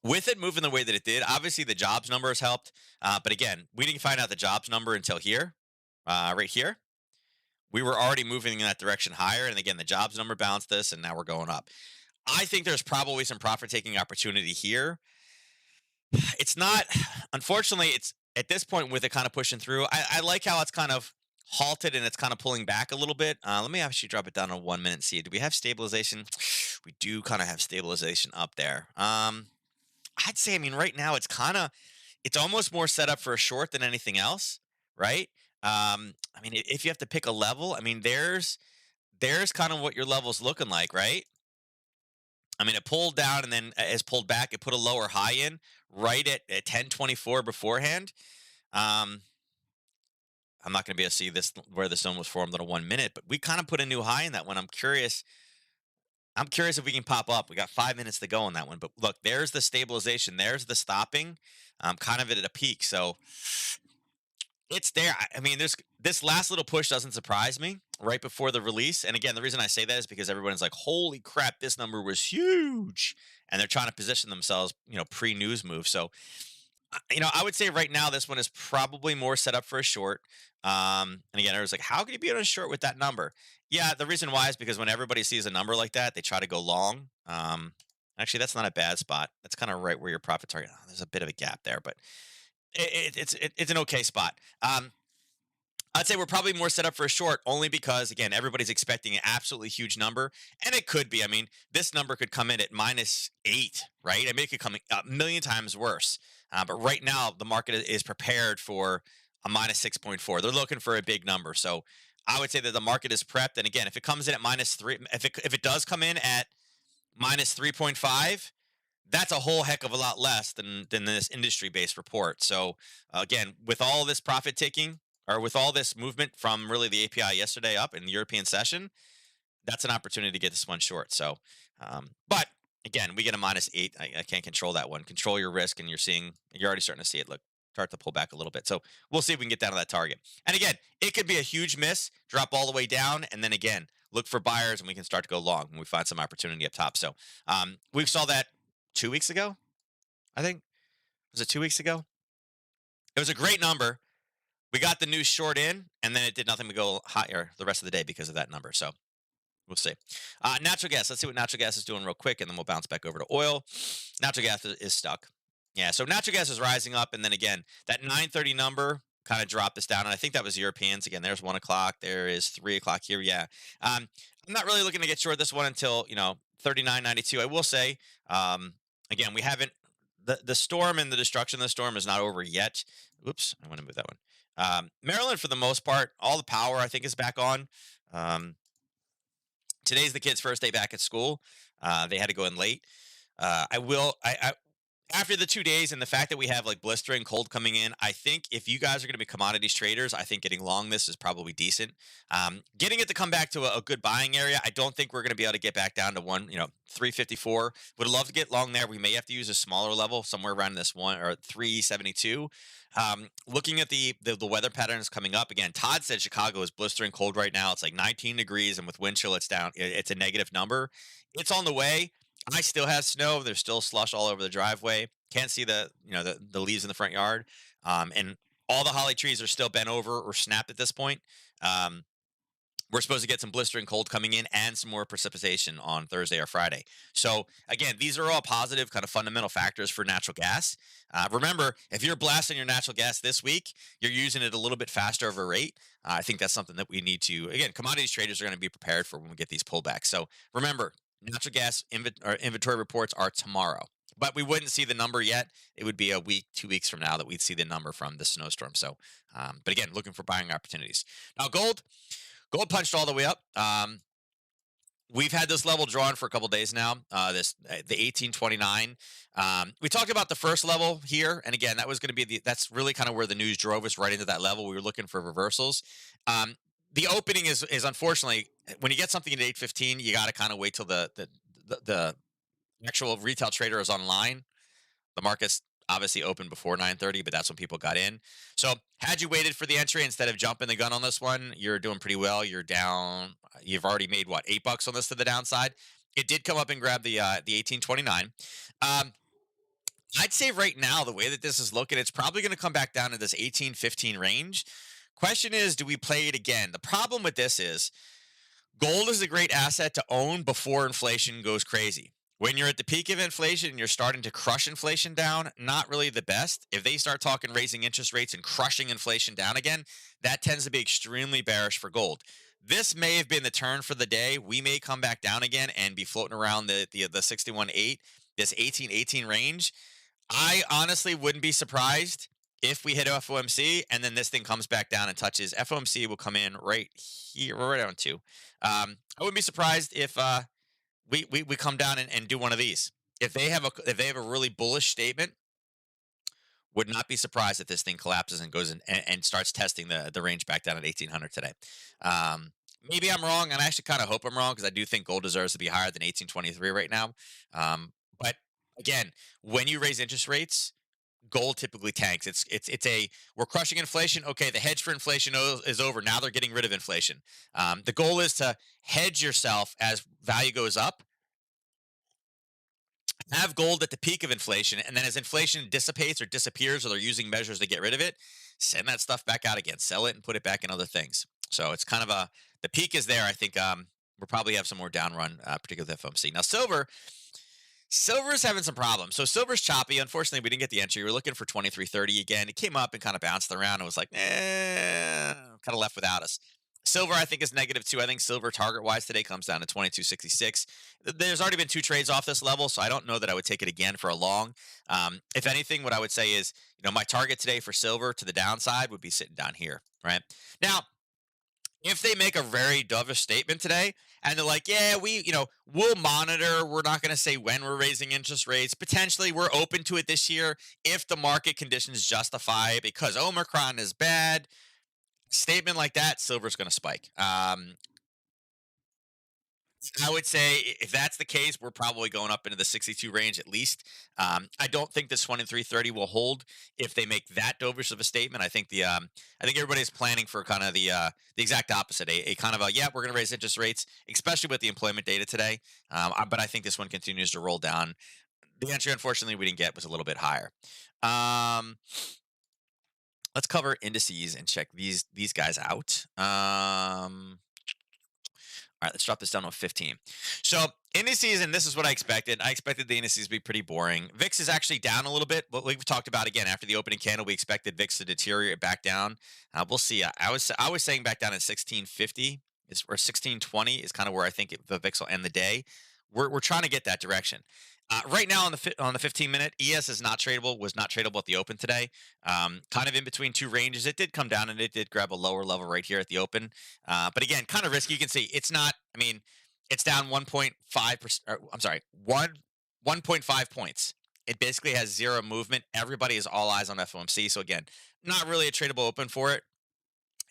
with it moving the way that it did, obviously the jobs numbers helped. But again, we didn't find out the jobs number until here, right here. We were already moving in that direction higher. And again, the jobs number bounced this, and now we're going up. I think there's probably some profit taking opportunity here. It's not, unfortunately, it's at this point with it kind of pushing through. I like how it's kind of halted and it's kind of pulling back a little bit. Let me actually drop it down to 1 minute and see. Do we have stabilization? We do kind of have stabilization up there. I'd say, I mean, right now it's almost more set up for a short than anything else, right? I mean, if you have to pick a level, I mean, there's kind of what your level's looking like, right? I mean, it pulled down and then has pulled back. It put a lower high in right at 1024 beforehand. Um, I'm not going to be able to see this where the zone was formed in a 1 minute, but we kind of put a new high in that one. I'm curious. I'm curious if we can pop up. We got 5 minutes to go on that one, but look, there's the stabilization. There's the stopping. Kind of at a peak. So it's there. I mean, there's this last little push doesn't surprise me right before the release. And again, the reason I say that is because everyone's like, "Holy crap, this number was huge," and they're trying to position themselves, pre-news move. So, I would say right now this one is probably more set up for a short. And again, I was like, "How can you be on a short with that number?" Yeah, the reason why is because when everybody sees a number like that, they try to go long. Actually, that's not a bad spot. That's kind of right where your profit target. Oh, there's a bit of a gap there, but it's an okay spot. I'd say we're probably more set up for a short only because, again, everybody's expecting an absolutely huge number. And it could be. I mean, this number could come in at -8, right? I mean, it could come a million times worse. But right now, the market is prepared for a -6.4. They're looking for a big number. So I would say that the market is prepped. And again, if it comes in at -3, if it does come in at -3.5, that's a whole heck of a lot less than this industry based report. So again, with all this profit taking or with all this movement from really the API yesterday up in the European session, that's an opportunity to get this one short. So, but again, we get a -8. I can't control that one. Control your risk, and you're already starting to see it start to pull back a little bit. So we'll see if we can get down to that target. And again, it could be a huge miss, drop all the way down, and then again look for buyers, and we can start to go long when we find some opportunity up top. So we saw that 2 weeks ago. I think was it 2 weeks ago? It was a great number. We got the news short in, and then it did nothing but go higher the rest of the day because of that number. So we'll see. Natural gas. Let's see what natural gas is doing real quick, and then we'll bounce back over to oil. Natural gas is stuck. Yeah, so natural gas is rising up, and then again, that 9:30 number kind of dropped us down, and I think that was Europeans. Again, there's 1 o'clock. There is 3 o'clock here. Yeah, I'm not really looking to get short this one until 39.92. I will say, again, we haven't the storm and the destruction of the storm is not over yet. Oops, I want to move that one. Maryland, for the most part, all the power I think is back on. Um, Today's the kids' first day back at school. They had to go in late. I will. I after the 2 days and the fact that we have like blistering cold coming in, I think if you guys are going to be commodities traders, I think getting long this is probably decent. Getting it to come back to a good buying area, I don't think we're going to be able to get back down to 354. Would love to get long there. We may have to use a smaller level somewhere around this one or 372. Looking at the weather patterns coming up again, Todd said Chicago is blistering cold right now. It's like 19 degrees, and with wind chill, it's down. It's a negative number. It's on the way. I still have snow. There's still slush all over the driveway. Can't see the leaves in the front yard. And all the holly trees are still bent over or snapped at this point. Um, we're supposed to get some blistering cold coming in and some more precipitation on Thursday or Friday. So again, these are all positive kind of fundamental factors for natural gas. Remember, if you're blasting your natural gas this week, you're using it a little bit faster of a rate. I think that's something that we need to, again, commodities traders are going to be prepared for when we get these pullbacks. So remember, natural gas inventory reports are tomorrow, but we wouldn't see the number yet. It would be a week, 2 weeks from now that we'd see the number from the snowstorm. So, but again, looking for buying opportunities. Now, gold punched all the way up. We've had this level drawn for a couple days now. The 1829. We talked about the first level here, and again, that was going to be that's really kind of where the news drove us right into that level. We were looking for reversals. The opening is unfortunately when you get something at 815, you got to kind of wait till the actual retail trader is online. The market's obviously open before 9:30, but that's when people got in. So had you waited for the entry instead of jumping the gun on this one, you're doing pretty well. You're down. You've already made what, $8 on this to the downside. It did come up and grab the 1829. Um, I'd say right now the way that this is looking, it's probably going to come back down to this 1815 range. Question is, do we play it again? The problem with this is gold is a great asset to own before inflation goes crazy. When you're at the peak of inflation and you're starting to crush inflation down, not really the best. If they start talking raising interest rates and crushing inflation down again, that tends to be extremely bearish for gold. This may have been the turn for the day. We may come back down again and be floating around the 61.8, this 1818 range. I honestly wouldn't be surprised if we hit FOMC and then this thing comes back down and touches. FOMC will come in right here, right on two. I wouldn't be surprised if we come down and do one of these. If they have a really bullish statement, would not be surprised if this thing collapses and goes in and starts testing the range back down at 1800 today. Um, Maybe I'm wrong, and I actually kind of hope I'm wrong because I do think gold deserves to be higher than 1823 right now. But again, when you raise interest rates, gold typically tanks. It's we're crushing inflation. Okay, the hedge for inflation is over. Now they're getting rid of inflation. The goal is to hedge yourself as value goes up. Have gold at the peak of inflation, and then as inflation dissipates or disappears, or they're using measures to get rid of it, send that stuff back out again, sell it, and put it back in other things. So it's kind of the peak is there. I think we'll probably have some more down run, particularly with FOMC. Now silver's having some problems. So silver's choppy. Unfortunately, we didn't get the entry. We were looking for 2330 again. It came up and kind of bounced around and was like, kind of left without us. Silver, I think, is -2. I think silver target wise today comes down to 2266. There's already been two trades off this level, so I don't know that I would take it again for a long. If anything, what I would say is, my target today for silver to the downside would be sitting down here, right? Now, if they make a very dovish statement today and they're like, yeah, we'll monitor. We're not going to say when we're raising interest rates. Potentially, we're open to it this year if the market conditions justify it because Omicron is bad. Statement like that, silver's going to spike. I would say if that's the case, we're probably going up into the 62 range at least. I don't think this 2330 will hold if they make that dovish of a statement. I think everybody's planning for kind of the exact opposite. A kind of we're going to raise interest rates, especially with the employment data today. But I think this one continues to roll down. The entry, unfortunately, we didn't get was a little bit higher. Let's cover indices and check these guys out. All right, let's drop this down to 15. So indices, and this is what I expected. I expected the indices to be pretty boring. VIX is actually down a little bit, but we've talked about again after the opening candle, we expected VIX to deteriorate back down. We'll see. I was saying back down at 1650 or 1620 is kind of where I think the VIX will end the day. We're trying to get that direction. Right now on the 15-minute, ES is not tradable. Was not tradable at the open today. Kind of in between two ranges. It did come down and it did grab a lower level right here at the open. But again, kind of risky. You can see it's not. I mean, it's down 1.5%. I'm sorry, 1.5 points. It basically has zero movement. Everybody is all eyes on FOMC. So again, not really a tradable open for it.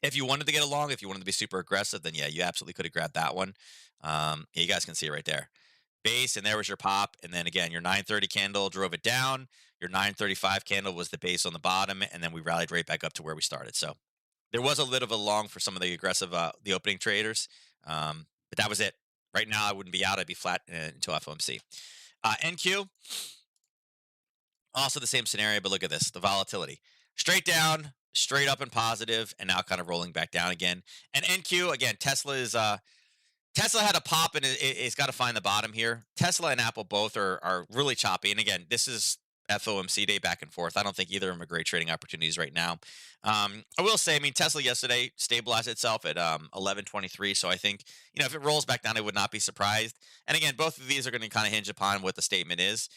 If you wanted to get along, if you wanted to be super aggressive, then yeah, you absolutely could have grabbed that one. Yeah, you guys can see it right there. Base, and there was your pop. And then again, your 930 candle drove it down. Your 935 candle was the base on the bottom, and then we rallied right back up to where we started. So there was a little of a long for some of the aggressive, the opening traders, but that was it. Right now, I wouldn't be out. I'd be flat until FOMC. NQ, also the same scenario, but look at this, the volatility. Straight down, straight up and positive, and now kind of rolling back down again. And NQ, again, Tesla had a pop, and it's got to find the bottom here. Tesla and Apple both are really choppy. And again, this is FOMC day back and forth. I don't think either of them are great trading opportunities right now. I will say, I mean, Tesla yesterday stabilized itself at 1123. So I think, if it rolls back down, I would not be surprised. And again, both of these are going to kind of hinge upon what the statement is.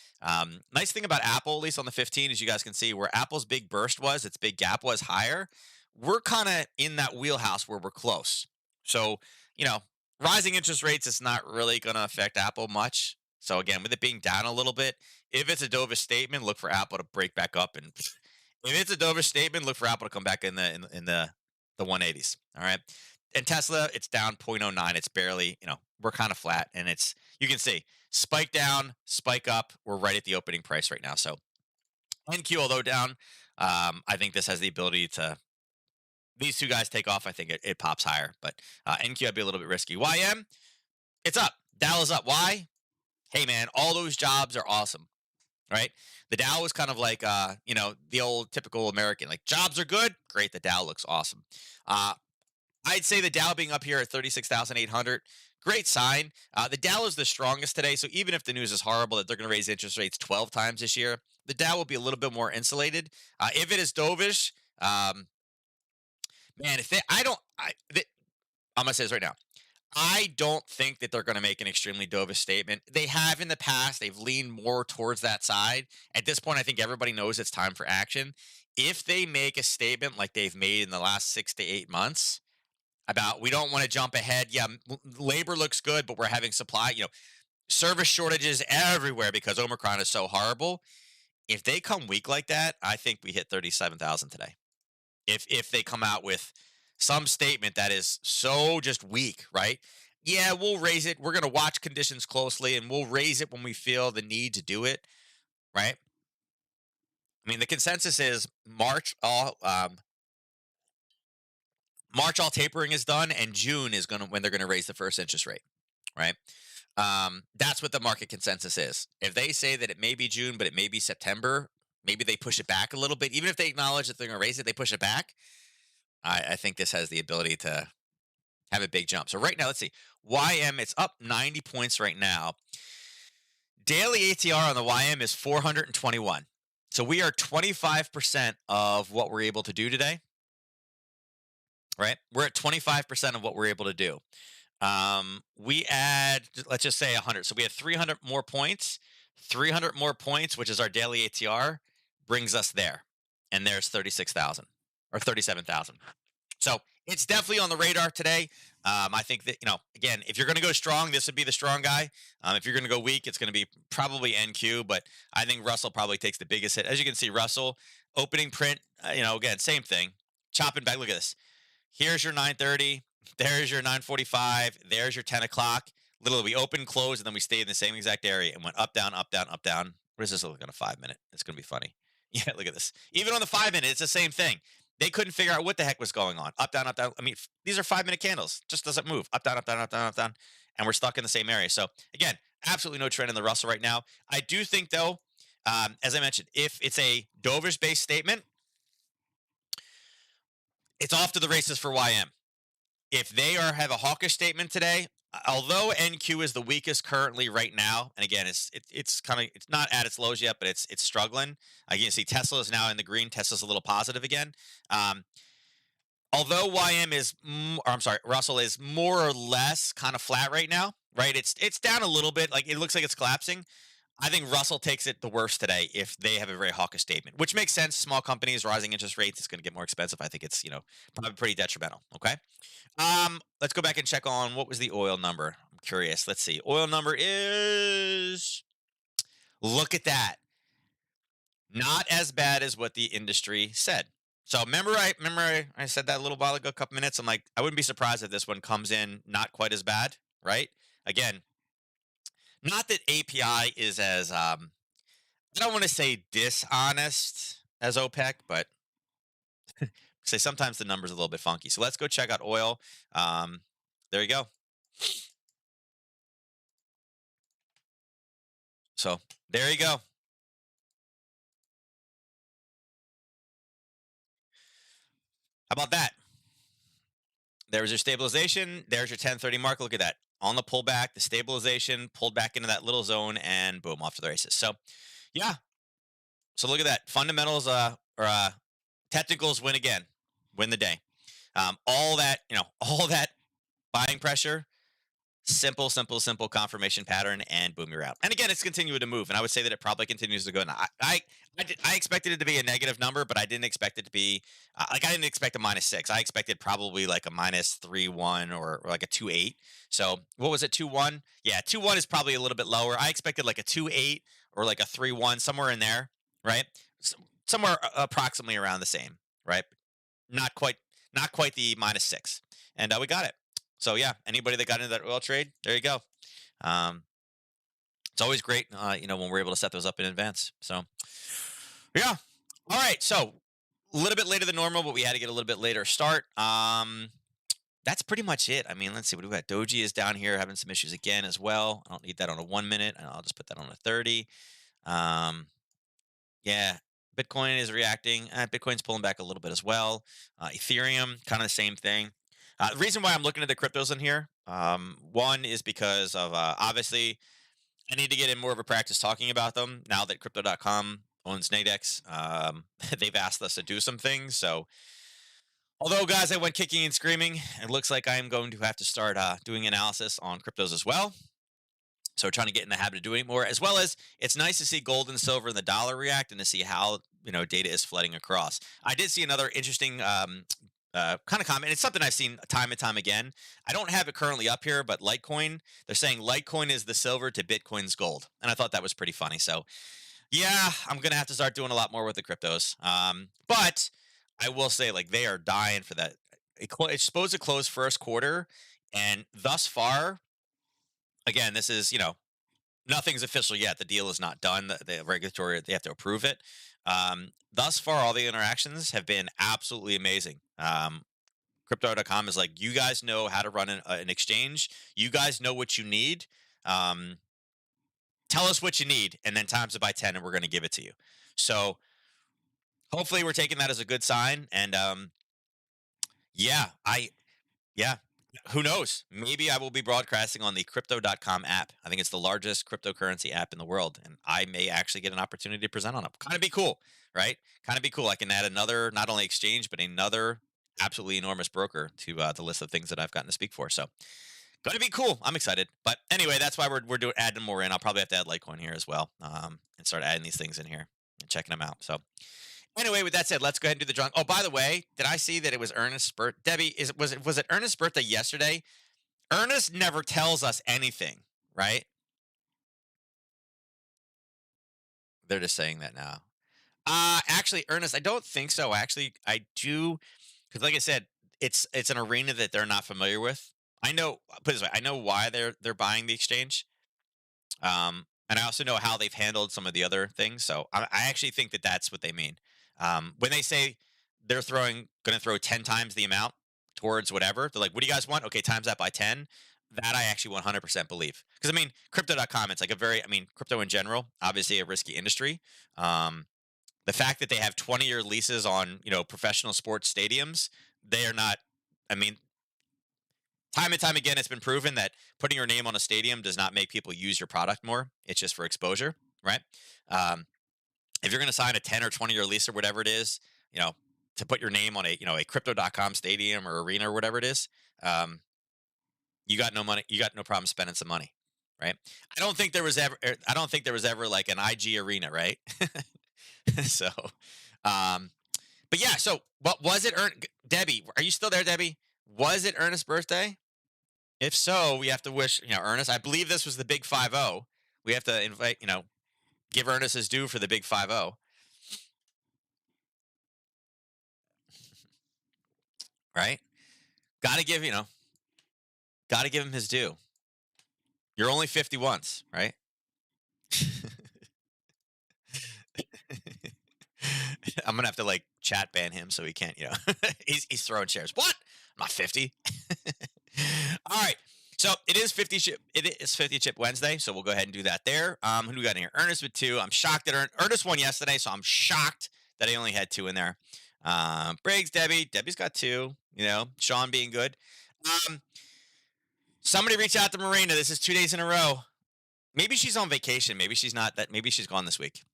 Nice thing about Apple, at least on the 15, as you guys can see, where Apple's big burst was, its big gap was higher. We're kind of in that wheelhouse where we're close. So, rising interest rates is not really going to affect Apple much. So again, with it being down a little bit, if it's a dovish statement, look for Apple to break back up, and if it's a dovish statement, look for Apple to come back in the 180s. All right, and Tesla, it's down 0.09. It's barely, we're kind of flat, and you can see spike down, spike up. We're right at the opening price right now. So NQ, although down, I think this has the ability to. These two guys take off. I think it pops higher, but NQ I'd be a little bit risky. YM, it's up. Dow is up. Why? Hey man, all those jobs are awesome, right? The Dow was kind of like the old typical American, like jobs are good, great. The Dow looks awesome. I'd say the Dow being up here at 36,800, great sign. The Dow is the strongest today, so even if the news is horrible that they're going to raise interest rates 12 times this year, the Dow will be a little bit more insulated. If it is dovish, man, if they, I don't, I'm gonna say this right now. I don't think that they're going to make an extremely dovish statement. They have in the past. They've leaned more towards that side. At this point, I think everybody knows it's time for action. If they make a statement like they've made in the last 6 to 8 months about we don't want to jump ahead. Yeah, labor looks good, but we're having supply, service shortages everywhere because Omicron is so horrible. If they come weak like that, I think we hit 37,000 today. If they come out with some statement that is so just weak, right? Yeah, we'll raise it. We're going to watch conditions closely, and we'll raise it when we feel the need to do it, right? I mean, the consensus is March all tapering is done, and June is when they're going to raise the first interest rate, right? That's what the market consensus is. If they say that it may be June, but it may be September, maybe they push it back a little bit. Even if they acknowledge that they're going to raise it, they push it back. I think this has the ability to have a big jump. So right now, let's see. YM, it's up 90 points right now. Daily ATR on the YM is 421. So we are 25% of what we're able to do today. Right? We're at 25% of what we're able to do. We add, let's just say 100. So we have 300 more points. 300 more points, which is our daily ATR, brings us there. And there's 36,000 or 37,000. So it's definitely on the radar today. I think that, again, if you're going to go strong, this would be the strong guy. If you're going to go weak, it's going to be probably NQ, but I think Russell probably takes the biggest hit. As you can see, Russell, opening print, again, same thing. Chopping back. Look at this. Here's your 9:30. There's your 9:45. There's your 10 o'clock. Literally, we open, close, and then we stayed in the same exact area and went up, down, up, down, up, down. What does this look like on a 5-minute? It's going to be funny. Yeah, look at this. Even on the 5-minute, it's the same thing. They couldn't figure out what the heck was going on. Up, down, up, down. I mean, these are 5-minute candles. Just doesn't move. Up, down, up, down, up, down, up, down. And we're stuck in the same area. So, again, absolutely no trend in the Russell right now. I do think, though, as I mentioned, if it's a dovish-based statement, it's off to the races for YM. If they have a hawkish statement today, although NQ is the weakest currently right now, and again, it's not at its lows yet, but it's struggling. You can see Tesla is now in the green. Tesla's a little positive again. Although Russell is more or less kind of flat right now, right? It's down a little bit. Like it looks like it's collapsing. I think Russell takes it the worst today if they have a very hawkish statement, which makes sense. Small companies, rising interest rates, it's going to get more expensive. I think it's probably pretty detrimental. Okay. Let's go back and check on what was the oil number. I'm curious. Let's see. Oil number is Look at that. Not as bad as what the industry said. So remember I said that a little while ago, a couple minutes. I'm like, I wouldn't be surprised if this one comes in not quite as bad, right? Again, not that API is as I don't want to say dishonest as OPEC, but say sometimes the numbers are a little bit funky. So let's go check out oil. Um, there you go. So there you go. How about that? There's your stabilization. There's your 1030 mark. Look at that. On the pullback, the stabilization pulled back into that little zone, and boom, off to the races. So, yeah. So look at that. Fundamentals, or technicals win again, win the day. All that, all that buying pressure. Simple, simple, simple confirmation pattern, and boom, you're out. And again, it's continuing to move, and I would say that it probably continues to go. And I expected it to be a negative number, but I didn't expect it to be like I didn't expect a -6. I expected probably like a -3.1 or like a 2.8. So what was it, 2.1? Yeah, 2.1 is probably a little bit lower. I expected like a 2.8 or like a 3.1, somewhere in there, right? Somewhere approximately around the same, right? Not quite, not quite the -6, and we got it. So yeah, anybody that got into that oil trade, there you go. Um, it's always great, when we're able to set those up in advance. So yeah, all right. So a little bit later than normal, but we had to get a little bit later start. That's pretty much it. I mean, let's see what do we got. Doji is down here having some issues again as well. I don't need that on a 1 minute. I'll just put that on a 30. Um, Yeah, Bitcoin is reacting. Bitcoin's pulling back a little bit as well. Ethereum, kind of the same thing. The reason why I'm looking at the cryptos in here, one is because of obviously I need to get in more of a practice talking about them now that Crypto.com owns Nadex. They've asked us to do some things. So, although, guys, I went kicking and screaming, it looks like I'm going to have to start doing analysis on cryptos as well. So trying to get in the habit of doing it more, as well as it's nice to see gold and silver and the dollar react and to see how data is flooding across. I did see another interesting kind of comment. It's something I've seen time and time again. I don't have it currently up here, but Litecoin, they're saying Litecoin is the silver to Bitcoin's gold, and I thought that was pretty funny. So yeah, I'm gonna have to start doing a lot more with the cryptos. But I will say, like, they are dying for that. It's supposed to close first quarter, and thus far, again, this is nothing's official yet. The deal is not done. The regulatory, they have to approve it. Thus far, all the interactions have been absolutely amazing. Crypto.com is like, you guys know how to run an exchange. You guys know what you need. Um, Tell us what you need, and then times it by 10, and we're going to give it to you. So hopefully, we're taking that as a good sign. And yeah, yeah. Who knows? Maybe I will be broadcasting on the crypto.com app. I think it's the largest cryptocurrency app in the world. And I may actually get an opportunity to present on it. Kind of be cool, right? Kind of be cool. I can add another, not only exchange, but another absolutely enormous broker to the list of things that I've gotten to speak for. So, going to be cool. I'm excited. But anyway, that's why we're doing adding more in. I'll probably have to add Litecoin here as well, and start adding these things in here and checking them out. So, anyway, with that said, let's go ahead and do the drawing. Oh, by the way, did I see that it was Ernest's birthday? Debbie, was it Ernest's birthday yesterday? Ernest never tells us anything, right? They're just saying that now. Actually, Ernest, I don't think so. Actually, I do, because like I said, it's an arena that they're not familiar with. I know, put it this way, I know why they're buying the exchange. And I also know how they've handled some of the other things. So I actually think that that's what they mean. When they say they're going to throw 10 times the amount towards whatever, they're like, what do you guys want? Okay, times that by 10. That I actually 100% believe. Because, I mean, crypto.com, it's like crypto in general, obviously a risky industry. The fact that they have 20-year leases on, professional sports stadiums, they are not, I mean, time and time again, it's been proven that putting your name on a stadium does not make people use your product more. It's just for exposure, right? Um, if you're going to sign a 10 or 20-year lease or whatever it is, you know, to put your name on a crypto.com stadium or arena or whatever it is, um, you got no money. You got no problem spending some money, right? I don't think there was ever like an IG arena, right? So, um, but yeah. So, what was it? Debbie, are you still there, Debbie? Was it Ernest's birthday? If so, we have to wish, Ernest. I believe this was the big 5-0. We have to invite. Give Ernest his due for the big 5-0, right? Got to give, got to give him his due. You're only 50 once, right? I'm gonna have to like chat ban him so he can't, he's throwing shares. What? I'm not 50. All right. So it is 50 chip. It is 50 chip Wednesday. So we'll go ahead and do that there. Who do we got in here? Ernest with two. I'm shocked that Ernest won yesterday, so I'm shocked that I only had two in there. Briggs, Debbie. Debbie's got two. Sean being good. Um, Somebody reach out to Marina. This is 2 days in a row. Maybe she's on vacation. Maybe she's not. Maybe she's gone this week.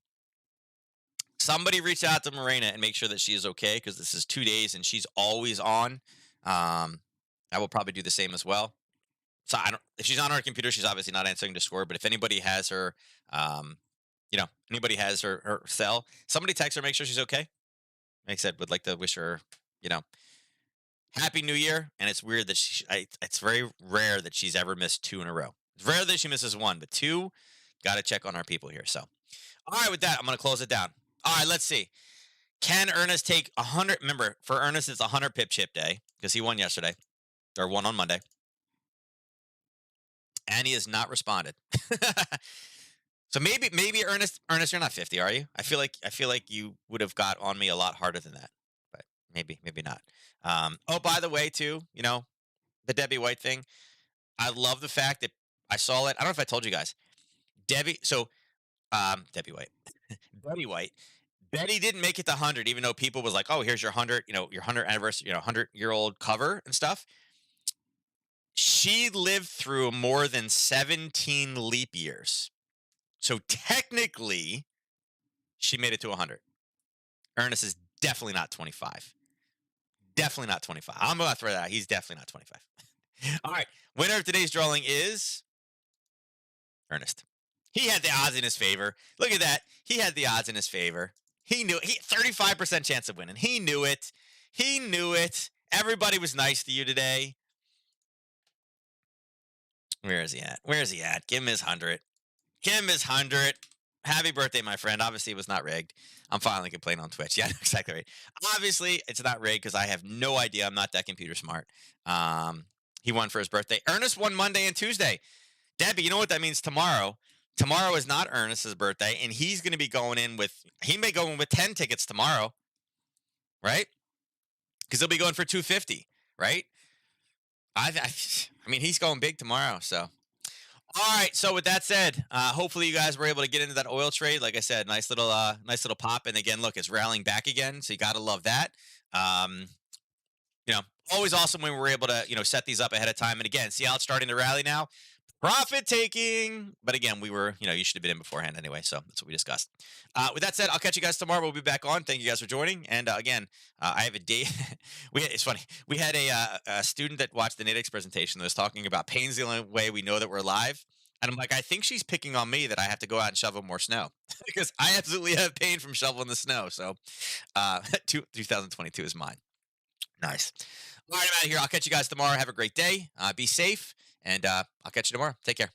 Somebody reach out to Marina and make sure that she is okay because this is 2 days and she's always on. I will probably do the same as well. So I don't. If she's on her computer, she's obviously not answering Discord. But if anybody has her, anybody has her cell, somebody text her, make sure she's okay. Like I said, would like to wish her, you know, happy New Year. And it's weird that it's very rare that she's ever missed two in a row. It's rare that she misses one, but two, got to check on our people here. So, all right, with that, I'm going to close it down. All right, let's see. Can Ernest take 100? Remember, for Ernest, it's 100 pip chip day because he won yesterday or won on Monday. And he has not responded. So maybe Ernest, you're not 50, are you? I feel like you would have got on me a lot harder than that, but maybe not. Oh, by the way, too, the Debbie White thing. I love the fact that I saw it. I don't know if I told you guys. Debbie White, Betty White. Betty didn't make it to 100, even though people was like, "Oh, here's your 100, your 100 anniversary, 100-year-old cover and stuff." She lived through more than 17 leap years. So technically, she made it to 100. Ernest is definitely not 25. Definitely not 25. I'm going to throw that out. He's definitely not 25. All right. Winner of today's drawing is Ernest. He had the odds in his favor. Look at that. He had the odds in his favor. He knew 35% chance of winning. He knew it. He knew it. Everybody was nice to you today. Where is he at? Where is he at? Give him his 100. Give him his 100. Happy birthday, my friend. Obviously, it was not rigged. I'm finally complaining on Twitch. Yeah, exactly right. Obviously, it's not rigged because I have no idea. I'm not that computer smart. He won for his birthday. Ernest won Monday and Tuesday. Debbie, you know what that means tomorrow? Tomorrow is not Ernest's birthday, and he's going to be going in with, he may go in with 10 tickets tomorrow, right? Because he'll be going for 250, right? I mean, he's going big tomorrow, so. All right. So with that said, hopefully you guys were able to get into that oil trade. Like I said, nice little pop. And again, look, it's rallying back again, so you got to love that. Um, Always awesome when we're able to set these up ahead of time. And again, see how it's starting to rally now. Profit taking, but again, we were you should have been in beforehand anyway. So that's what we discussed. With that said, I'll catch you guys tomorrow. We'll be back on. Thank you guys for joining. And again, I have a day. It's funny. We had a student that watched the Natics presentation that was talking about pain's the only way we know that we're alive. And I'm like, I think she's picking on me that I have to go out and shovel more snow because I absolutely have pain from shoveling the snow. So 2022 is mine. Nice. All right, I'm out of here. I'll catch you guys tomorrow. Have a great day. Be safe, and I'll catch you tomorrow. Take care.